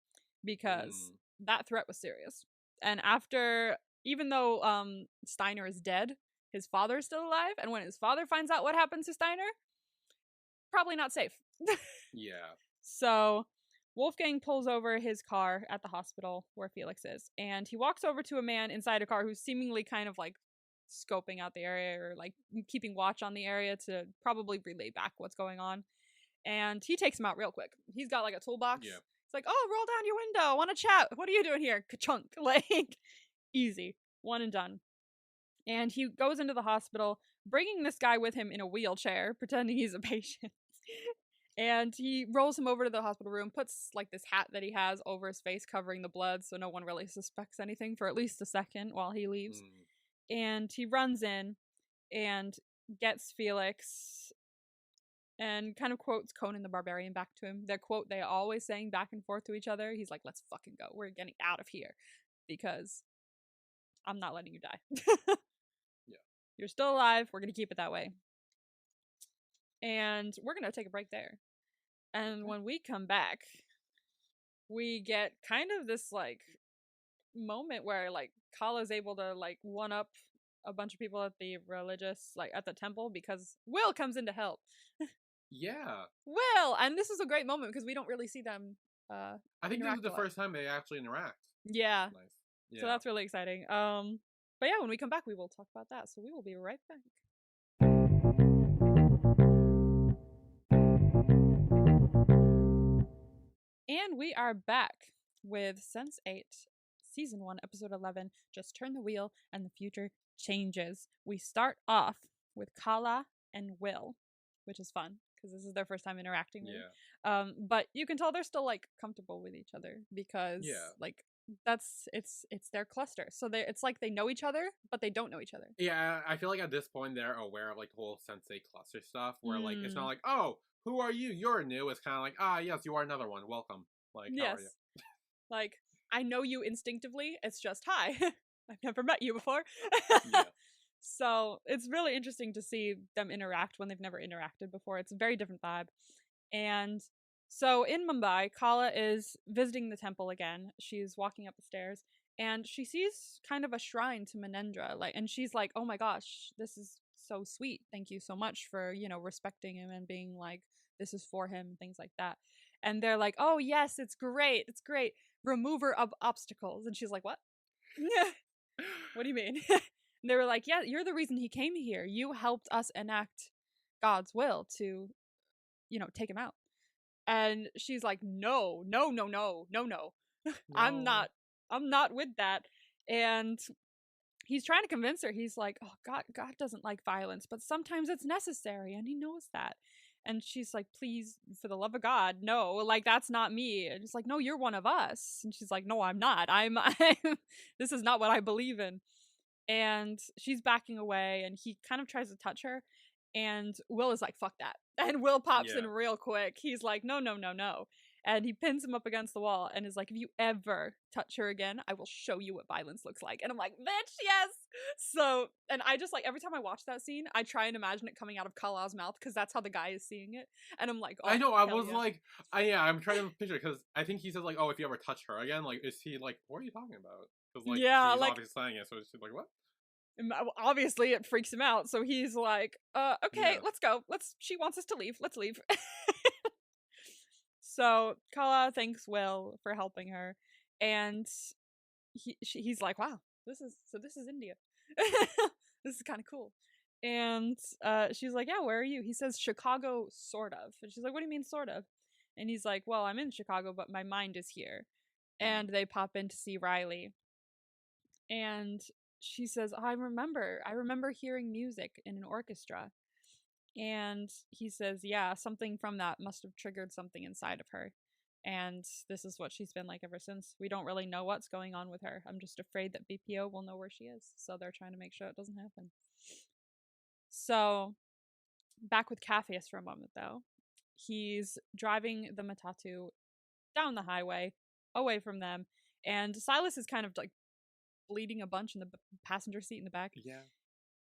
because that threat was serious. And after, even though Steiner is dead, his father is still alive. And when his father finds out what happens to Steiner, probably not safe. Yeah. So Wolfgang pulls over his car at the hospital where Felix is. And he walks over to a man inside a car who's seemingly kind of like scoping out the area or like keeping watch on the area to probably relay back what's going on. And he takes him out real quick. He's got like a toolbox. Yeah. It's like, oh, roll down your window. Want to chat? What are you doing here? Ka-chunk. Like, easy. One and done. And he goes into the hospital, bringing this guy with him in a wheelchair, pretending he's a patient. And he rolls him over to the hospital room, puts like this hat that he has over his face, covering the blood, so no one really suspects anything for at least a second while he leaves. And he runs in and gets Felix and kind of quotes Conan the Barbarian back to him. Their quote they always saying back and forth to each other. He's like, let's fucking go. We're getting out of here because I'm not letting you die. You're still alive. We're going to keep it that way. And we're going to take a break there. And when we come back, we get kind of this like moment where like Kala's able to like one up a bunch of people at the religious, like at the temple, because Will comes in to help. Yeah. Will! And this is a great moment because we don't really see them I think this is the first time they actually interact. Yeah. Nice. Yeah. So that's really exciting. But yeah, when we come back, we will talk about that. So we will be right back. And we are back with Sense8, Season 1, Episode 11, Just Turn the Wheel and the Future Changes. We start off with Kala and Will, which is fun because this is their first time interacting with but you can tell they're still like comfortable with each other because like it's their cluster. So it's like they know each other, but they don't know each other. Yeah, I feel like at this point they're aware of like the whole Sensei cluster stuff where like it's not like, oh, who are you? You're new. It's kind of like, ah, yes, you are another one. Welcome. Like, how are you? Like, I know you instinctively. It's just, hi. I've never met you before. So it's really interesting to see them interact when they've never interacted before. It's a very different vibe. And so in Mumbai, Kala is visiting the temple again. She's walking up the stairs and she sees kind of a shrine to Manendra. And she's like, oh my gosh, this is so sweet. Thank you so much for, respecting him and being like, this is for him and things like that. And they're like, oh yes, it's great. It's great. Remover of obstacles. And she's like, what? What do you mean? they were like, yeah, you're the reason he came here. You helped us enact God's will to, take him out. And she's like, no, no, no, no, no, no. I'm No. not I'm not with that. And he's trying to convince her. He's like, oh, God doesn't like violence, but sometimes it's necessary, and he knows that. And she's like, please, for the love of God, no, like, that's not me. And he's like, no, you're one of us. And she's like, no, I'm not. This is not what I believe in. And she's backing away, and he kind of tries to touch her. And Will is like, fuck that. And Will pops in real quick. He's like, no, no, no, no. And he pins him up against the wall and is like, if you ever touch her again, I will show you what violence looks like. And I'm like, bitch, yes. So, and I just like, every time I watch that scene, I try and imagine it coming out of Kala's mouth, because that's how the guy is seeing it. And I'm like, oh, I know, I hell was yeah. like, I'm trying to picture, because I think he says, like, oh, if you ever touch her again, like, is he like, what are you talking about? Because, like, Yeah, she's like, obviously saying it, so she's like, what? obviously it freaks him out. So he's like, okay, let's go. She wants us to leave. Let's leave. So Kala thanks Will for helping her, and he's like, wow, this is India. This is kind of cool. And she's like, yeah, where are you? He says, Chicago, sort of. And she's like, what do you mean, sort of? And he's like, well, I'm in Chicago, but my mind is here. And they pop in to see Riley. And she says, I remember hearing music in an orchestra. And he says, yeah, something from that must have triggered something inside of her. And this is what she's been like ever since. We don't really know what's going on with her. I'm just afraid that BPO will know where she is. So they're trying to make sure it doesn't happen. So, back with Capheus for a moment, though. He's driving the Matatu down the highway, away from them. And Silas is kind of like bleeding a bunch in the passenger seat in the back. Yeah.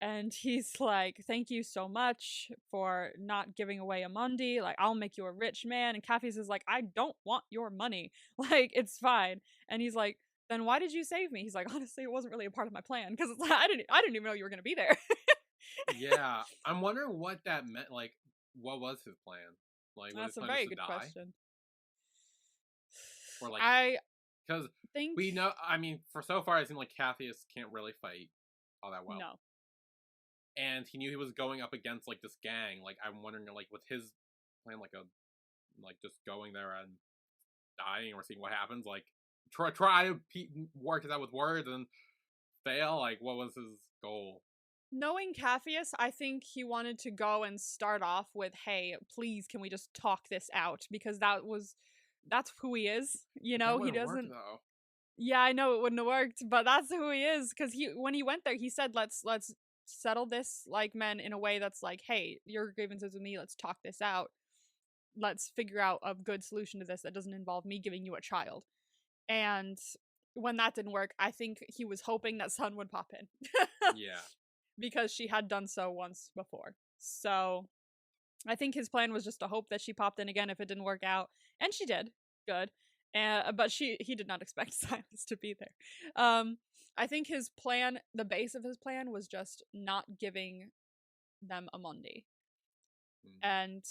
And he's like, thank you so much for not giving away Amundi. Like, I'll make you a rich man. And Capheus is like, I don't want your money. Like, it's fine. And he's like, then why did you save me? He's like, honestly, it wasn't really a part of my plan, because I didn't even know you were going to be there. Yeah. I'm wondering what that meant. Like, what was his plan? Like, was That's his a plan very just to good die? question. Or, like, I because think we know, I mean, for so far, it seemed like Capheus can't really fight all that well. no. And he knew he was going up against, like, this gang. Like, I'm wondering, like, with his plan, like, just going there and dying or seeing what happens, like, try to work it out with words and fail. Like, what was his goal? Knowing Capheus, I think he wanted to go and start off with, hey, please, can we just talk this out? Because that's who he is. You know, he doesn't. Work, though. Yeah, I know it wouldn't have worked, but that's who he is. Because when he went there, he said, let's settle this like men, in a way that's like, hey, your grievances with me, let's talk this out. Let's figure out a good solution to this that doesn't involve me giving you a child. And when that didn't work, I think he was hoping that Sun would pop in. Yeah. Because she had done so once before. So I think his plan was just to hope that she popped in again if it didn't work out. And she did. Good. But he did not expect Silas to be there. I think his plan, the base of his plan, was just not giving them Amundi. And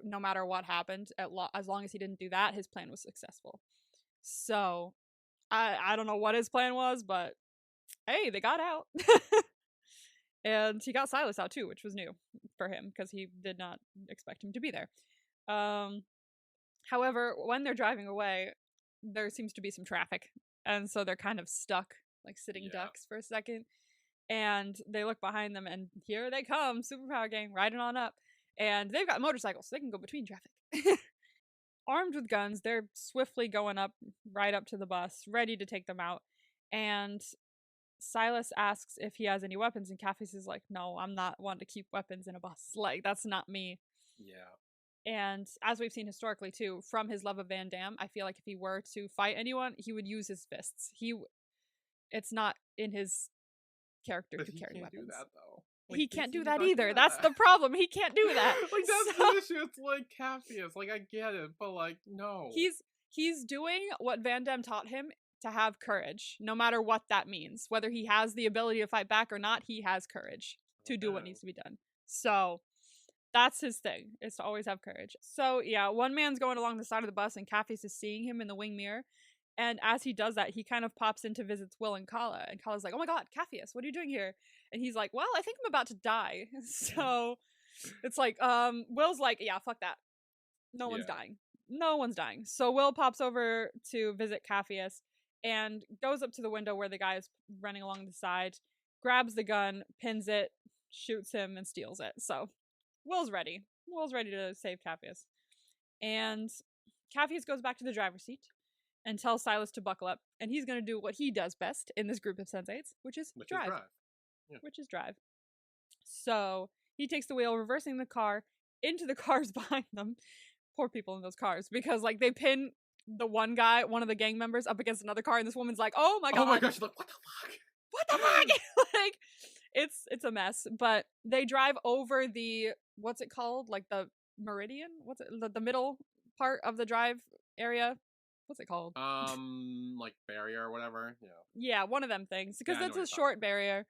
no matter what happened, as long as he didn't do that, his plan was successful. So I don't know what his plan was, but hey, they got out. And he got Silas out too, which was new for him, because he did not expect him to be there. However, when they're driving away, there seems to be some traffic. And so they're kind of stuck, like sitting ducks for a second. And they look behind them, and here they come, Superpower Gang, riding on up. And they've got motorcycles, so they can go between traffic. Armed with guns, they're swiftly going up, right up to the bus, ready to take them out. And Silas asks if he has any weapons, and Capheus is like, no, I'm not one to keep weapons in a bus. Like, that's not me. Yeah. And as we've seen historically too, from his love of Van Damme, I feel like if he were to fight anyone, he would use his fists. It's not in his character to carry weapons. He can't do that, though. Like, he can't do that either. That's the problem. He can't do that. Like, that's the issue. It's like Capheus. Like, I get it, but like, no. He's doing what Van Damme taught him, to have courage, no matter what that means. Whether he has the ability to fight back or not, he has courage to do what needs to be done. So that's his thing, is to always have courage. So yeah, one man's going along the side of the bus, and Capheus is seeing him in the wing mirror. And as he does that, he kind of pops in to visit Will and Kala. And Kala's like, oh my god, Capheus, what are you doing here? And he's like, well, I think I'm about to die. So it's like, Will's like, yeah, fuck that. No one's dying. No one's dying. So Will pops over to visit Capheus and goes up to the window where the guy is running along the side, grabs the gun, pins it, shoots him, and steals it. So Will's ready. Will's ready to save Capheus. And Capheus goes back to the driver's seat and tells Silas to buckle up. And he's going to do what he does best in this group of sensates, which is drive. Yeah. Which is drive. So he takes the wheel, reversing the car into the cars behind them. Poor people in those cars, because like they pin the one guy, one of the gang members, up against another car, and this woman's like, "Oh my god, oh my gosh!" She's like, "What the fuck? What the fuck?" Like, it's a mess. But they drive over the what's it called? Like the meridian? What's it? The middle part of the drive area? What's it called? Like barrier or whatever. Yeah. Yeah, one of them things, because Yeah, it's a short barrier.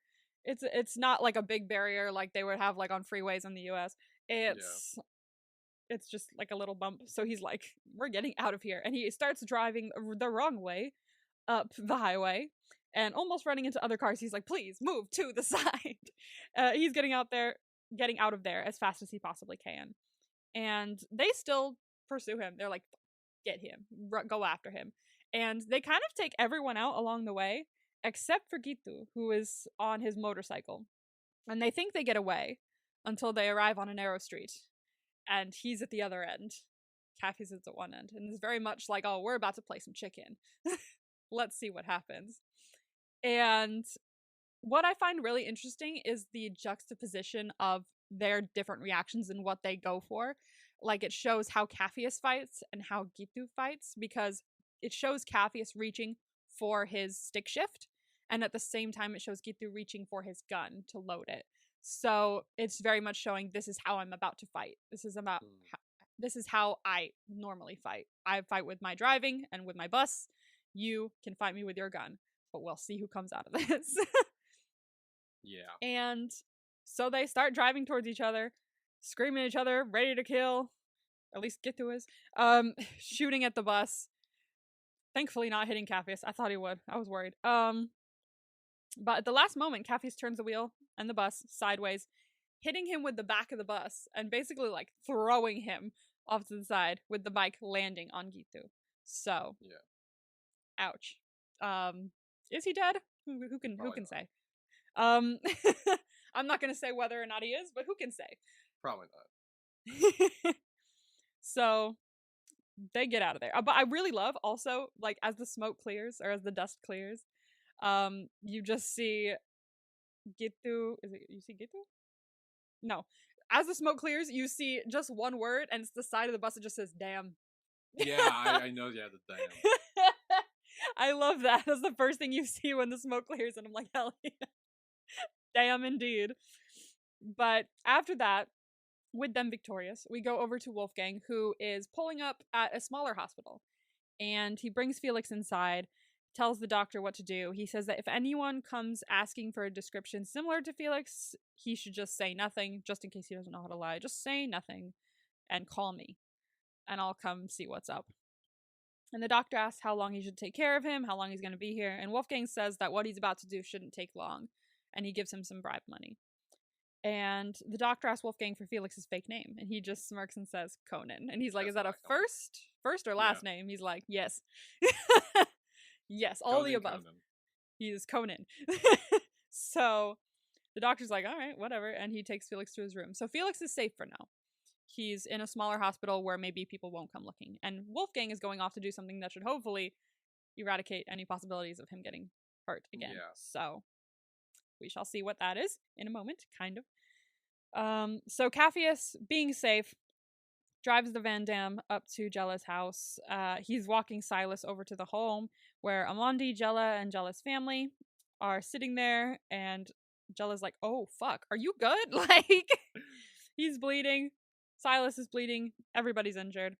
It's not like a big barrier like they would have like on freeways in the U.S. It's just like a little bump. So he's like, we're getting out of here. And he starts driving the wrong way up the highway and almost running into other cars. He's like, please move to the side. He's getting out of there as fast as he possibly can. And they still pursue him. They're like, get him, go after him. And they kind of take everyone out along the way, except for Gitu, who is on his motorcycle. And they think they get away until they arrive on a narrow street. And he's at the other end. Capheus is at one end. And it's very much like, oh, we're about to play some chicken. Let's see what happens. And what I find really interesting is the juxtaposition of their different reactions and what they go for. Like, it shows how Capheus fights and how Gitu fights, because it shows Capheus reaching for his stick shift, and at the same time it shows Gitu reaching for his gun to load it. So it's very much showing, this is how I'm about to fight. This is how I normally fight. I fight with my driving and with my bus. You can fight me with your gun, but we'll see who comes out of this. Yeah. And so they start driving towards each other, screaming at each other, ready to kill. At least Gitu is. Shooting at the bus. Thankfully not hitting Capheus. I thought he would. I was worried. But at the last moment, Capheus turns the wheel and the bus sideways, hitting him with the back of the bus and basically like throwing him off to the side, with the bike landing on Gitu. So, yeah. Ouch. Is he dead? Who can not. say? I'm not gonna say whether or not he is, but who can say? Probably not. So they get out of there. But I really love also, like, as the smoke clears or as the dust clears, you just see Gitu. You see Gitu? No. As the smoke clears, you see just one word, and it's the side of the bus that just says "damn." Yeah, I know. Yeah, the damn. I love that. That's the first thing you see when the smoke clears, and I'm like, hell yeah. Damn indeed. But after that, with them victorious, we go over to Wolfgang, who is pulling up at a smaller hospital. And he brings Felix inside, tells the doctor what to do. He says that if anyone comes asking for a description similar to Felix, he should just say nothing, just in case he doesn't know how to lie. Just say nothing and call me, and I'll come see what's up. And the doctor asks how long he should take care of him, how long he's going to be here, and Wolfgang says that what he's about to do shouldn't take long, and he gives him some bribe money. And the doctor asks Wolfgang for Felix's fake name, and he just smirks and says Conan. And he's like, "Is that a first or last name?" He's like, "Yes." Yes, all the above. Conan. He is Conan. So the doctor's like, all right, whatever, and he takes Felix to his room. So Felix is safe for now. He's in a smaller hospital where maybe people won't come looking. And Wolfgang is going off to do something that should hopefully eradicate any possibilities of him getting hurt again. Yeah. So we shall see what that is in a moment, kind of. So Capheus, being safe, drives the Van Dam up to Jella's house. He's walking Silas over to the home where Amandi, Jella, and Jella's family are sitting there, and Jella's like, oh, fuck, are you good? Like, he's bleeding. Silas is bleeding. Everybody's injured.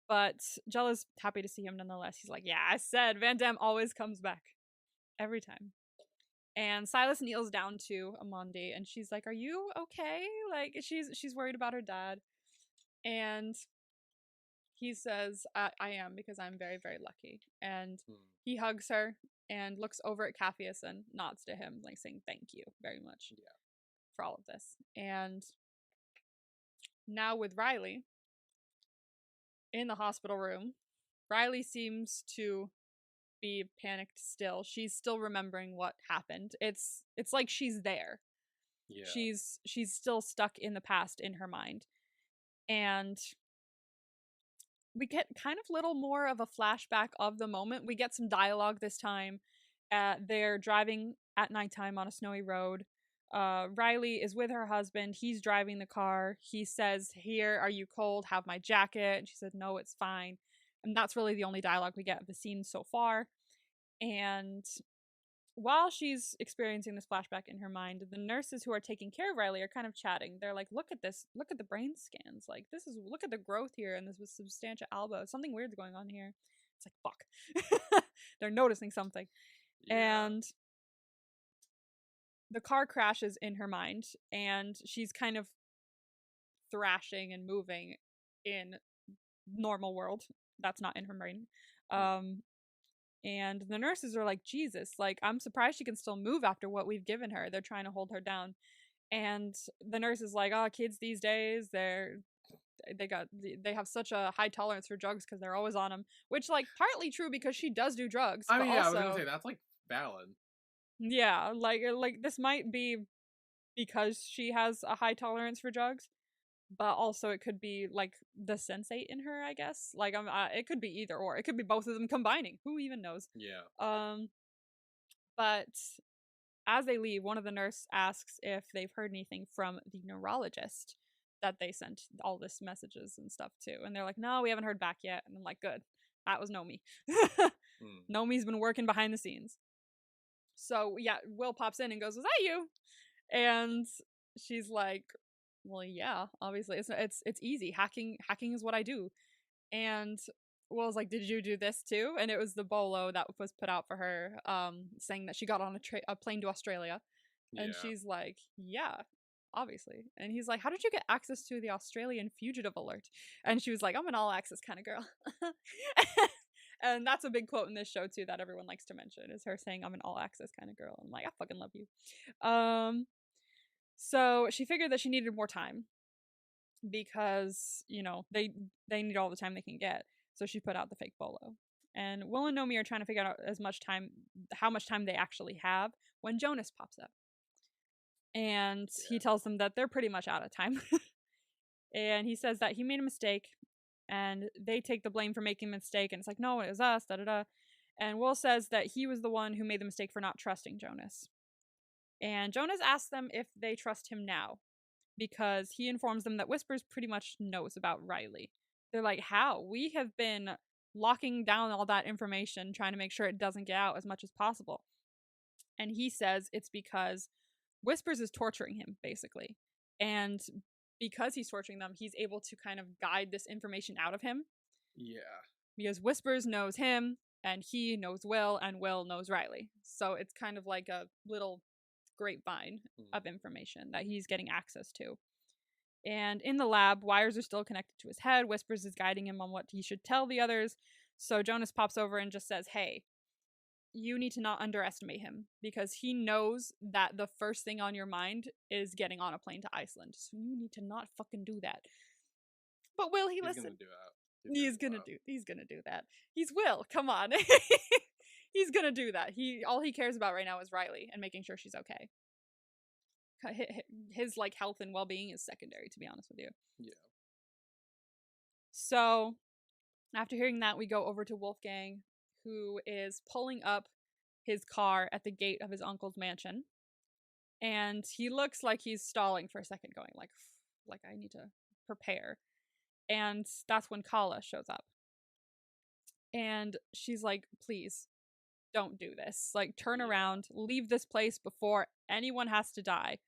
But Jella's happy to see him nonetheless. He's like, yeah, I said Van Dam always comes back. Every time. And Silas kneels down to Amandi, and she's like, are you okay? Like, she's worried about her dad. And he says, I am, because I'm very, very lucky. And he hugs her, and looks over at Capheus and nods to him, like saying thank you very much for all of this. And now with Riley in the hospital room, Riley seems to be panicked still. She's still remembering what happened. It's like she's there. Yeah. She's still stuck in the past in her mind. And we get kind of little more of a flashback of the moment. We get some dialogue this time. They're driving at nighttime on a snowy road. Riley is with her husband. He's driving the car. He says, "Here, are you cold? Have my jacket." And she said, "No, it's fine." And that's really the only dialogue we get of the scene so far. And while she's experiencing this flashback in her mind, the nurses who are taking care of Riley are kind of chatting. They're like, "Look at this. Look at the brain scans. Like, look at the growth here, and this was substantia alba. Something weird's going on here." It's like, fuck. They're noticing something. Yeah. And the car crashes in her mind, and she's kind of thrashing and moving in normal world. That's not in her brain. And the nurses are like, "Jesus, like, I'm surprised she can still move after what we've given her." They're trying to hold her down. And the nurse is like, "Oh, kids these days, they have such a high tolerance for drugs because they're always on them." Which, like, partly true because she does do drugs. I but mean, yeah, also, I was gonna say that's like valid. Yeah, like this might be because she has a high tolerance for drugs, but also it could be like the sensate in her, I guess. Like, it could be either or. It could be both of them combining. Who even knows? Yeah. But as they leave, one of the nurse asks if they've heard anything from the neurologist that they sent all this messages and stuff to. And they're like, "No, we haven't heard back yet." And I'm like, "Good. That was Nomi." Nomi's been working behind the scenes. So yeah, Will pops in and goes, "Was that you?" And she's like, "Well, yeah, obviously. It's easy. Hacking is what I do." And Will's like, "Did you do this too?" And it was the bolo that was put out for her, saying that she got on a plane to Australia. And Yeah. she's like, "Yeah, obviously." And he's like, "How did you get access to the Australian fugitive alert?" And she was like, "I'm an all access kind of girl." And that's a big quote in this show too that everyone likes to mention, is her saying, "I'm an all access kind of girl." I'm like, I fucking love you. So she figured that she needed more time because, they need all the time they can get. So she put out the fake bolo. And Will and Nomi are trying to figure out how much time they actually have when Jonas pops up. And he tells them that they're pretty much out of time. And he says that he made a mistake, and they take the blame for making a mistake. And it's like, "No, it was us, da da da." And Will says that he was the one who made the mistake for not trusting Jonas. And Jonas asks them if they trust him now, because he informs them that Whispers pretty much knows about Riley. They're like, "How? We have been locking down all that information, trying to make sure it doesn't get out as much as possible." And he says it's because Whispers is torturing him, basically. And because he's torturing them, he's able to kind of guide this information out of him. Yeah. Because Whispers knows him, and he knows Will, and Will knows Riley. So it's kind of like a little grapevine of information that he's getting access to. And in the lab, wires are still connected to his head. Whispers is guiding him on what he should tell the others. So Jonas pops over and just says, "Hey, you need to not underestimate him, because he knows that the first thing on your mind is getting on a plane to Iceland. So you need to not fucking do that." But will he listen? He's gonna do that. He's gonna do that. He's Will. Come on. He's gonna do that. All he cares about right now is Riley and making sure she's okay. His like health and well-being is secondary, to be honest with you. Yeah. So after hearing that, we go over to Wolfgang, who is pulling up his car at the gate of his uncle's mansion. And he looks like he's stalling for a second, going like I need to prepare. And that's when Kala shows up. And she's like, "Please, don't do this. Like, turn around, leave this place before anyone has to die.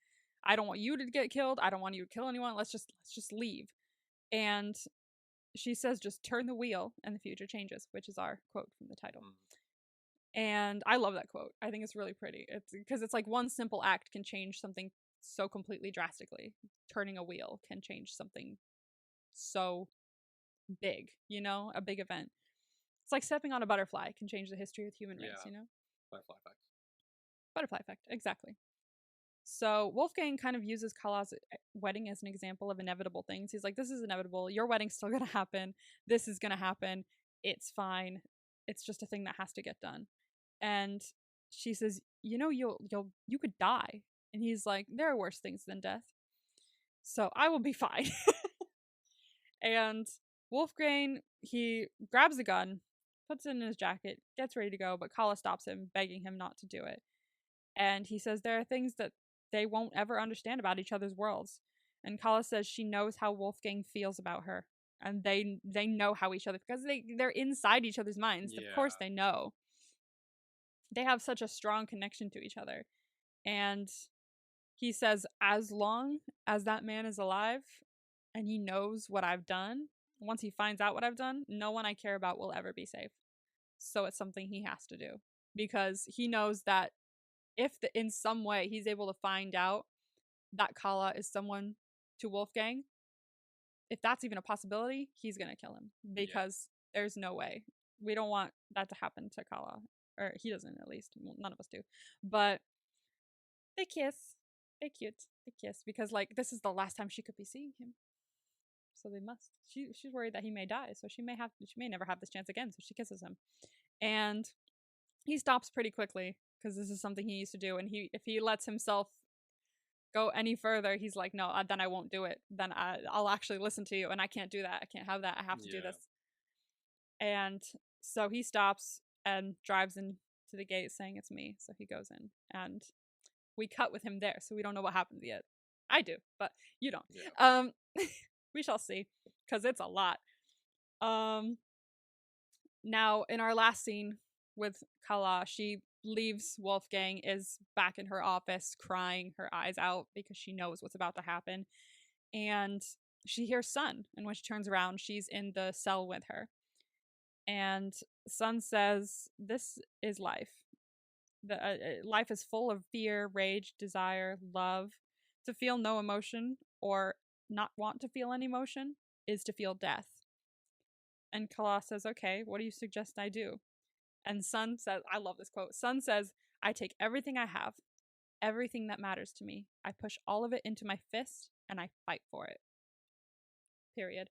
I don't want you to get killed. I don't want you to kill anyone. Let's just leave." And she says, "Just turn the wheel and the future changes," which is our quote from the title. And I love that quote. I think it's really pretty. It's because it's like one simple act can change something so completely drastically. Turning a wheel can change something so big, a big event. It's like stepping on a butterfly can change the history of the human race, Butterfly effect. Butterfly effect, exactly. So Wolfgang kind of uses Kala's wedding as an example of inevitable things. He's like, this is inevitable. Your wedding's still going to happen. This is going to happen. It's fine. It's just a thing that has to get done. And she says, you know, you could die. And he's like, there are worse things than death. So I will be fine. And Wolfgang, he grabs a gun, puts it in his jacket, gets ready to go, but Kala stops him, begging him not to do it. And he says there are things that they won't ever understand about each other's worlds. And Kala says she knows how Wolfgang feels about her. And they know how each other, because they're inside each other's minds. Yeah. Of course they know. They have such a strong connection to each other. And he says, as long as that man is alive and he knows what I've done, once he finds out what I've done, no one I care about will ever be safe. So it's something he has to do. Because he knows that if in some way he's able to find out that Kala is someone to Wolfgang, if that's even a possibility, he's going to kill him. Because there's no way. We don't want that to happen to Kala. Or he doesn't, at least. Well, none of us do. But they kiss. They're cute. They kiss. Because, like, this is the last time she could be seeing him. So they must. She's worried that he may die. So she may never have this chance again. So she kisses him. And he stops pretty quickly. Because this is something he used to do. And if he lets himself go any further, he's like, no, then I won't do it. Then I'll actually listen to you. And I can't do that. I can't have that. I have to do this. And so he stops and drives into the gate saying it's me. So he goes in. And we cut with him there. So we don't know what happens yet. I do, but you don't. Yeah. We shall see. Because it's a lot. Now, in our last scene with Kala, she leaves Wolfgang, is back in her office crying her eyes out because she knows what's about to happen. And she hears Sun. And when she turns around, she's in the cell with her. And Sun says, this is life. Life is full of fear, rage, desire, love. To feel no emotion or not want to feel any emotion is to feel death. And Kala says, okay, what do you suggest I do? And Sun says, I love this quote. Sun says, I take everything I have, everything that matters to me. I push all of it into my fist and I fight for it. Period.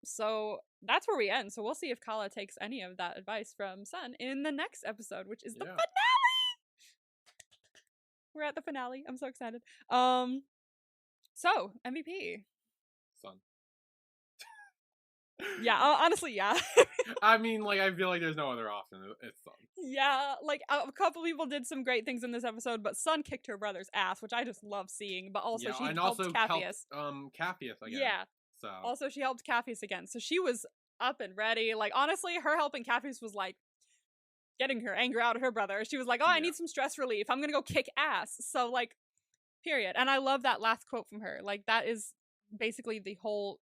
So that's where we end. So we'll see if Kala takes any of that advice from Sun in the next episode, which is the finale. We're at the finale. I'm so excited. So MVP. Sun. Yeah, honestly, yeah. I mean, like, I feel like there's no other option. It's Sun. Yeah, like, a couple people did some great things in this episode, but Sun kicked her brother's ass, which I just love seeing. But also, she helped Capheus. Capheus again. Yeah. So. Also, she helped Capheus again. So she was up and ready. Like, honestly, her helping Capheus was, like, getting her anger out of her brother. She was like, oh, I need some stress relief. I'm gonna go kick ass. So, like, period. And I love that last quote from her. Like, that is basically the whole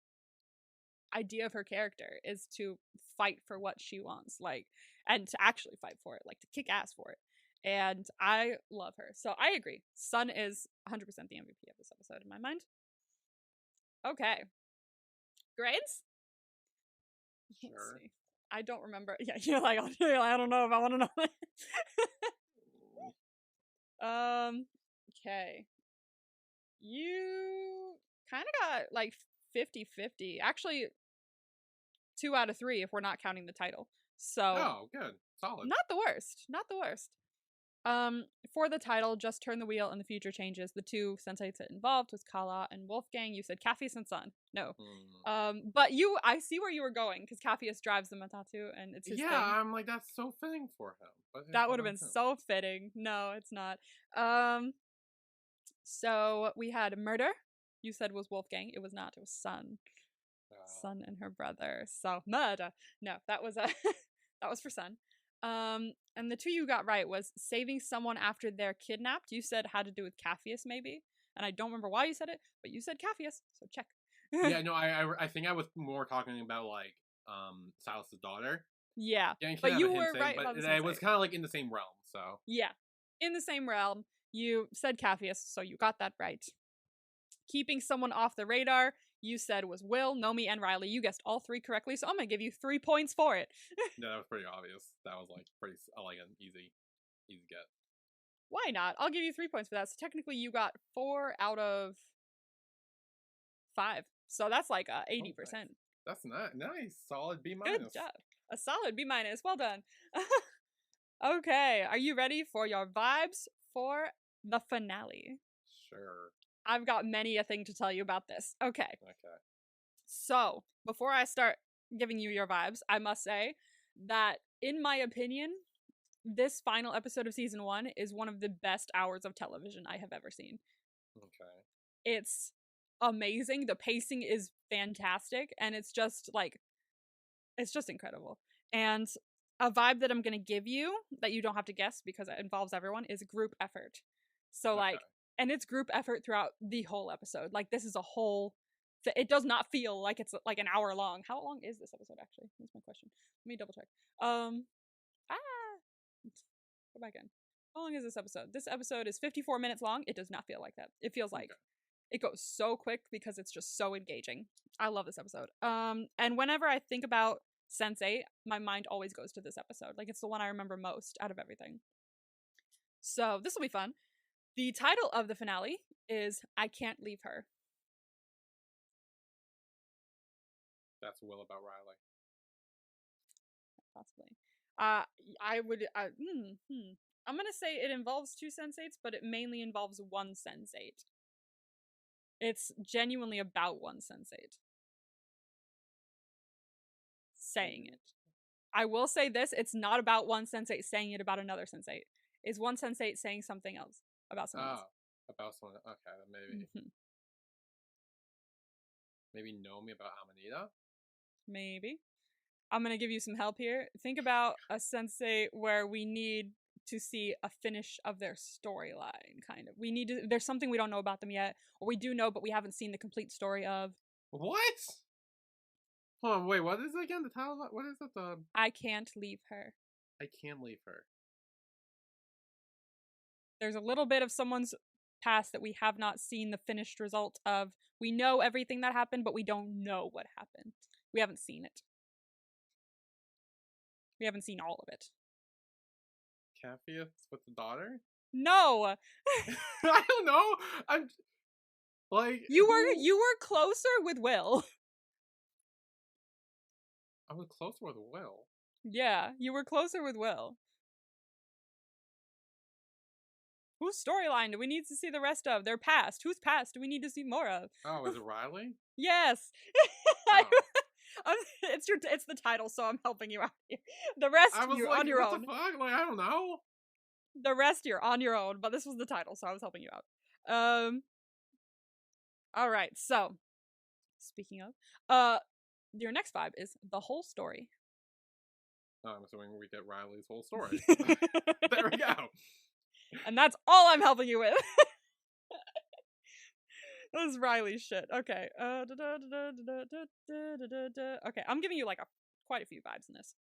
idea of her character, is to fight for what she wants, like, and to actually fight for it, like to kick ass for it. And I love her. So I agree. Sun is 100% the MVP of this episode in my mind. Okay. Grades? Sure. Let's see. I don't remember. Yeah, you're like, I don't know if I want to know. Okay. You kind of got like 50-50. Actually, 2 out of 3 if we're not counting the title. So oh, good. Solid. Not the worst. Not the worst. For the title, Just Turn the Wheel and the Future Changes, the 2 senseis that involved was Kala and Wolfgang. You said Capheus and Sun. No. But I see where you were going, because Capheus drives the Matatu and it's his thing. I'm like, that's so fitting for him. But that would have been so fitting. No, it's not. So we had Murder. You said was Wolfgang. It was not. It was Sun. Sun and her brother. So Murder. No, that was that was for Sun. And the 2 you got right was saving someone after they're kidnapped. You said had to do with Capheus, maybe, and I don't remember why you said it, but you said Capheus, so check. Yeah, no, I think I was more talking about like Silas's daughter. Yeah, but you were right. But it was kind of like in the same realm. So yeah, in the same realm. You said Capheus, so you got that right. Keeping someone off the radar, you said was Will, Nomi, and Riley. You guessed all 3 correctly, so I'm gonna give you 3 points for it. Yeah, that was pretty obvious. That was like pretty, like, an easy. Easy get. Why not? I'll give you 3 points for that. So technically you got 4 out of 5. So that's like 80%. Oh, nice. That's nice. Solid B-. Good job. A solid B-. Well done. Okay, are you ready for your vibes for the finale? Sure. I've got many a thing to tell you about this. Okay. Okay. So, before I start giving you your vibes, I must say that, in my opinion, this final episode of season 1 is one of the best hours of television I have ever seen. Okay. It's amazing. The pacing is fantastic, and it's just incredible. And a vibe that I'm going to give you that you don't have to guess because it involves everyone is group effort. So, Okay. and it's group effort throughout the whole episode. Like, this is a whole, it does not feel like it's like an hour long. How long is this episode, actually? That's my question. Let me double check. Go back in. How long is this episode? This episode is 54 minutes long. It does not feel like that. It feels like it goes so quick because it's just so engaging. I love this episode. And whenever I think about Sense8, my mind always goes to this episode. Like, it's the one I remember most out of everything. So this will be fun. The title of the finale is I Can't Leave Her. That's Will about Riley. Possibly. I'm gonna say it involves 2 Sense8s, but it mainly involves 1 Sense8. It's genuinely about 1 Sense8 saying it. I will say this, it's not about 1 Sense8 saying it about another Sense8. It's 1 Sense8 saying something else about someone else. About someone. Okay, maybe. Maybe Nomi about Amanita? Maybe. I'm gonna give you some help here. Think about a Sensei where we need to see a finish of their storyline, kind of. There's something we don't know about them yet, or we do know, but we haven't seen the complete story of. What? Hold on, wait, what is it again? The title? What is it? I Can't Leave Her. I Can't Leave Her. There's a little bit of someone's past that we have not seen the finished result of. We know everything that happened, but we don't know what happened. We haven't seen it. We haven't seen all of it. Capheus with the daughter? No! I don't know! I'm... Like... You were closer with Will. I was closer with Will. Yeah, you were closer with Will. Whose storyline do we need to see the rest of? Their past. Whose past do we need to see more of? Oh, is it Riley? Yes. Oh. It's the title, so I'm helping you out here. The rest you're on your own. What the fuck? Like, I don't know. The rest you're on your own, but this was the title, so I was helping you out. All right. So, speaking of, your next vibe is the whole story. Oh, I'm assuming we get Riley's whole story. There we go. And that's all I'm helping you with. That was Riley's shit. Okay. Okay, I'm giving you like quite a few vibes in this.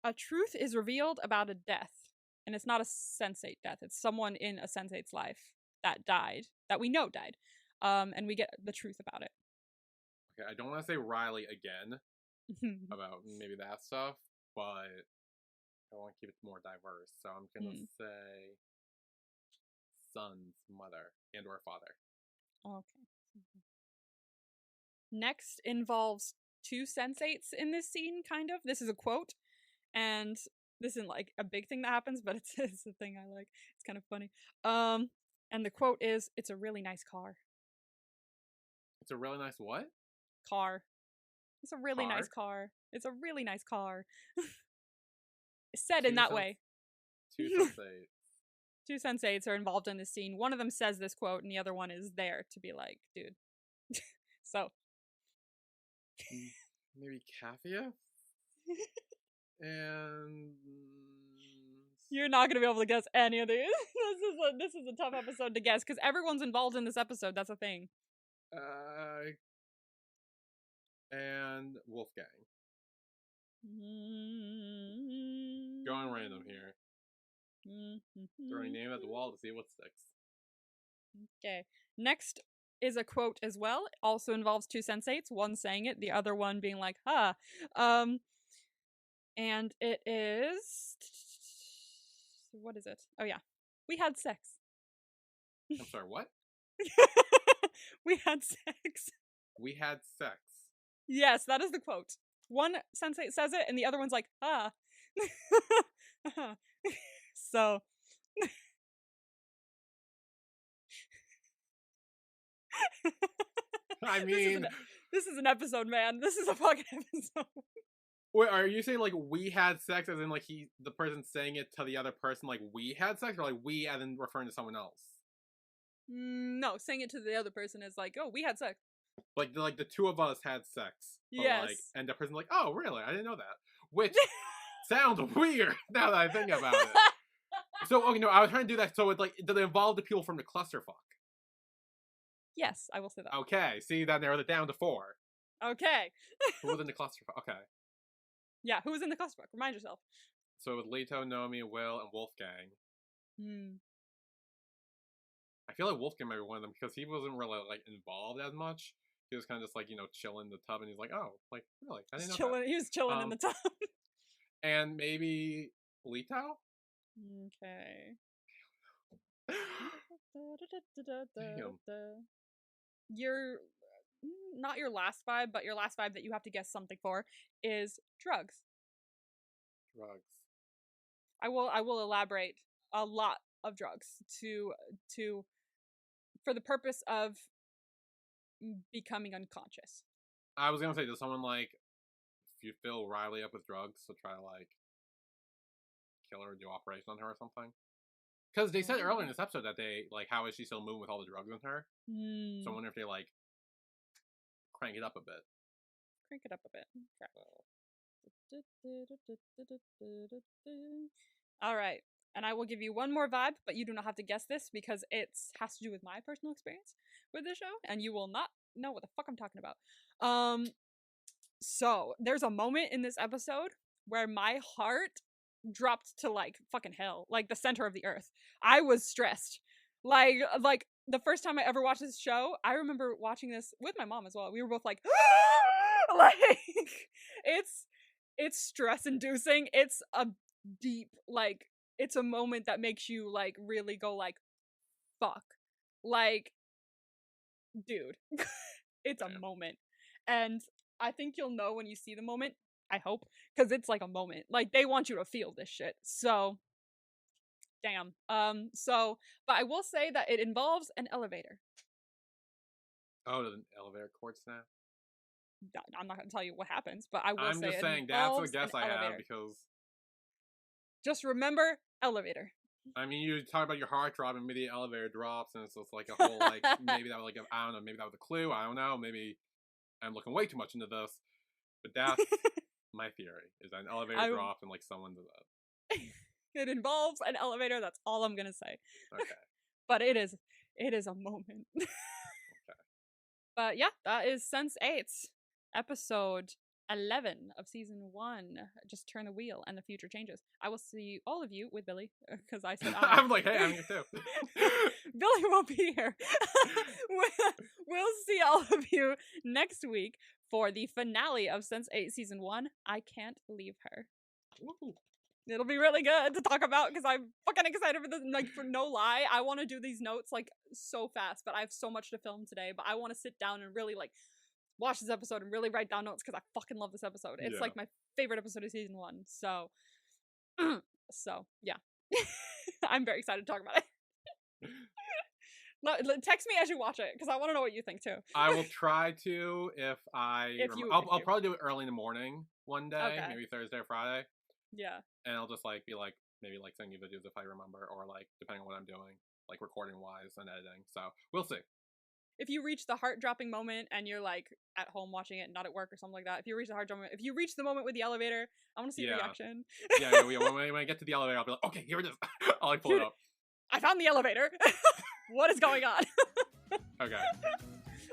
A truth is revealed about a death, and it's not a Sense8 death. It's someone in a Sense8's life that died, that we know died. And we get the truth about it. Okay, I don't want to say Riley again about maybe that stuff, but I want to keep it more diverse. So I'm gonna say son's mother and or father. Okay. Next involves 2 Sense8s in this scene, kind of. This is a quote, and this isn't like a big thing that happens, but it's a thing I like. It's kind of funny. And the quote is, "It's a really nice car." It's a really nice what? Car. It's a really nice car. It's a really nice car. Said in that way. 2 Sense8s. 2 Sense8s are involved in this scene. One of them says this quote, and the other one is there to be like, dude. So. Maybe Capheus? And... You're not going to be able to guess any of these. This is a tough episode to guess, because everyone's involved in this episode. That's a thing. And Wolfgang. Going random here. Throwing name at the wall to see what sticks. Okay. Next is a quote as well. Also involves 2 Sense8s. One saying it, the other one being like, huh. And it is... what is it? Oh yeah, we had sex. I'm sorry, what? We had sex. We had sex. Yes, that is the quote. One sensei says it, and the other one's like, ah. So. I mean, this is an episode, man. This is a fucking episode. Wait, are you saying like we had sex as in like the person saying it to the other person like we had sex, or like we as in referring to someone else? No, saying it to the other person is like, oh, we had sex. Like the two of us had sex. Yes. Like, and the person's like, oh, really? I didn't know that. Which sounds weird now that I think about it. So, okay, no, I was trying to do that. So it like, did it involve the people from the clusterfuck? Yes, I will say that. Okay, see, that narrowed it down to 4. Okay. Who was in the clusterfuck? Okay. Yeah, who was in the clusterfuck? Remind yourself. So it was Leto, Nomi, Will, and Wolfgang. I feel like Wolfgang might be one of them because he wasn't really like involved as much. He was kind of just like, chilling in the tub, and he's like, oh, like, really? I didn't know that. He was chilling in the tub. And maybe Leto? Okay. Damn. Not your last vibe, but your last vibe that you have to guess something for is drugs. Drugs. I will elaborate a lot of drugs for the purpose of becoming unconscious. I was gonna say, does someone like you fill Riley up with drugs to try to like kill her or do operation on her or something? Because they said earlier in this episode that they like, how is she still moving with all the drugs in her? So I wonder if they like crank it up a bit. Crank it up a bit. Okay. All right. And I will give you one more vibe, but you do not have to guess this because it has to do with my personal experience with the show, and you will not know what the fuck I'm talking about. So there's a moment in this episode where my heart dropped to like fucking hell, like the center of the earth. I was stressed. Like the first time I ever watched this show, I remember watching this with my mom as well. We were both like, like it's stress inducing. It's a deep, like, it's a moment that makes you like really go like, fuck, like, dude. It's a moment, and I think you'll know when you see the moment. I hope, because it's like a moment. Like, they want you to feel this shit. So, damn. But I will say that it involves an elevator. Oh, an elevator cord snap? I'm not going to tell you what happens, but I will I'm say just saying that's a guess I have because... Just remember, elevator. I mean, you talk about your heart dropping, maybe the elevator drops, and it's just like a whole, like, maybe that was like, I don't know, maybe that was a clue, I don't know, maybe I'm looking way too much into this, but that's my theory, is that an elevator drops and, like, someone does that. It involves an elevator, that's all I'm gonna say. Okay. But it is a moment. Okay. But yeah, that is Sense8's episode 11 of season 1. Just turn the wheel and the future changes. I will see all of you with Billy, because I said I'm like, hey, I'm here too. Billy won't be here. We'll see all of you next week for the finale of Sense8 season 1. I can't leave her. Woo. It'll be really good to talk about because I'm fucking excited for this. Like, for no lie, I want to do these notes like so fast, but I have so much to film today. But I want to sit down and really like watch this episode and really write down notes because I fucking love this episode. It's like my favorite episode of season 1. So yeah, I'm very excited to talk about it. Text me as you watch it because I want to know what you think too. I will try to I'll probably do it early in the morning one day, maybe Thursday or Friday. Yeah. And I'll just like be like maybe like sending you videos if I remember, or like depending on what I'm doing, like recording wise and editing. So we'll see. If you reach the heart dropping moment and you're like at home watching it, not at work or something like that, if you reach the heart dropping moment, if you reach the moment with the elevator, I want to see your reaction. When I get to the elevator, I'll be like, okay, here it is. I'll like pull it up. I found the elevator. What is going on? Okay.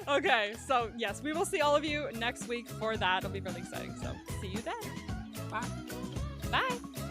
Okay, so yes, we will see all of you next week for that. It'll be really exciting. So see you then. Bye. Bye.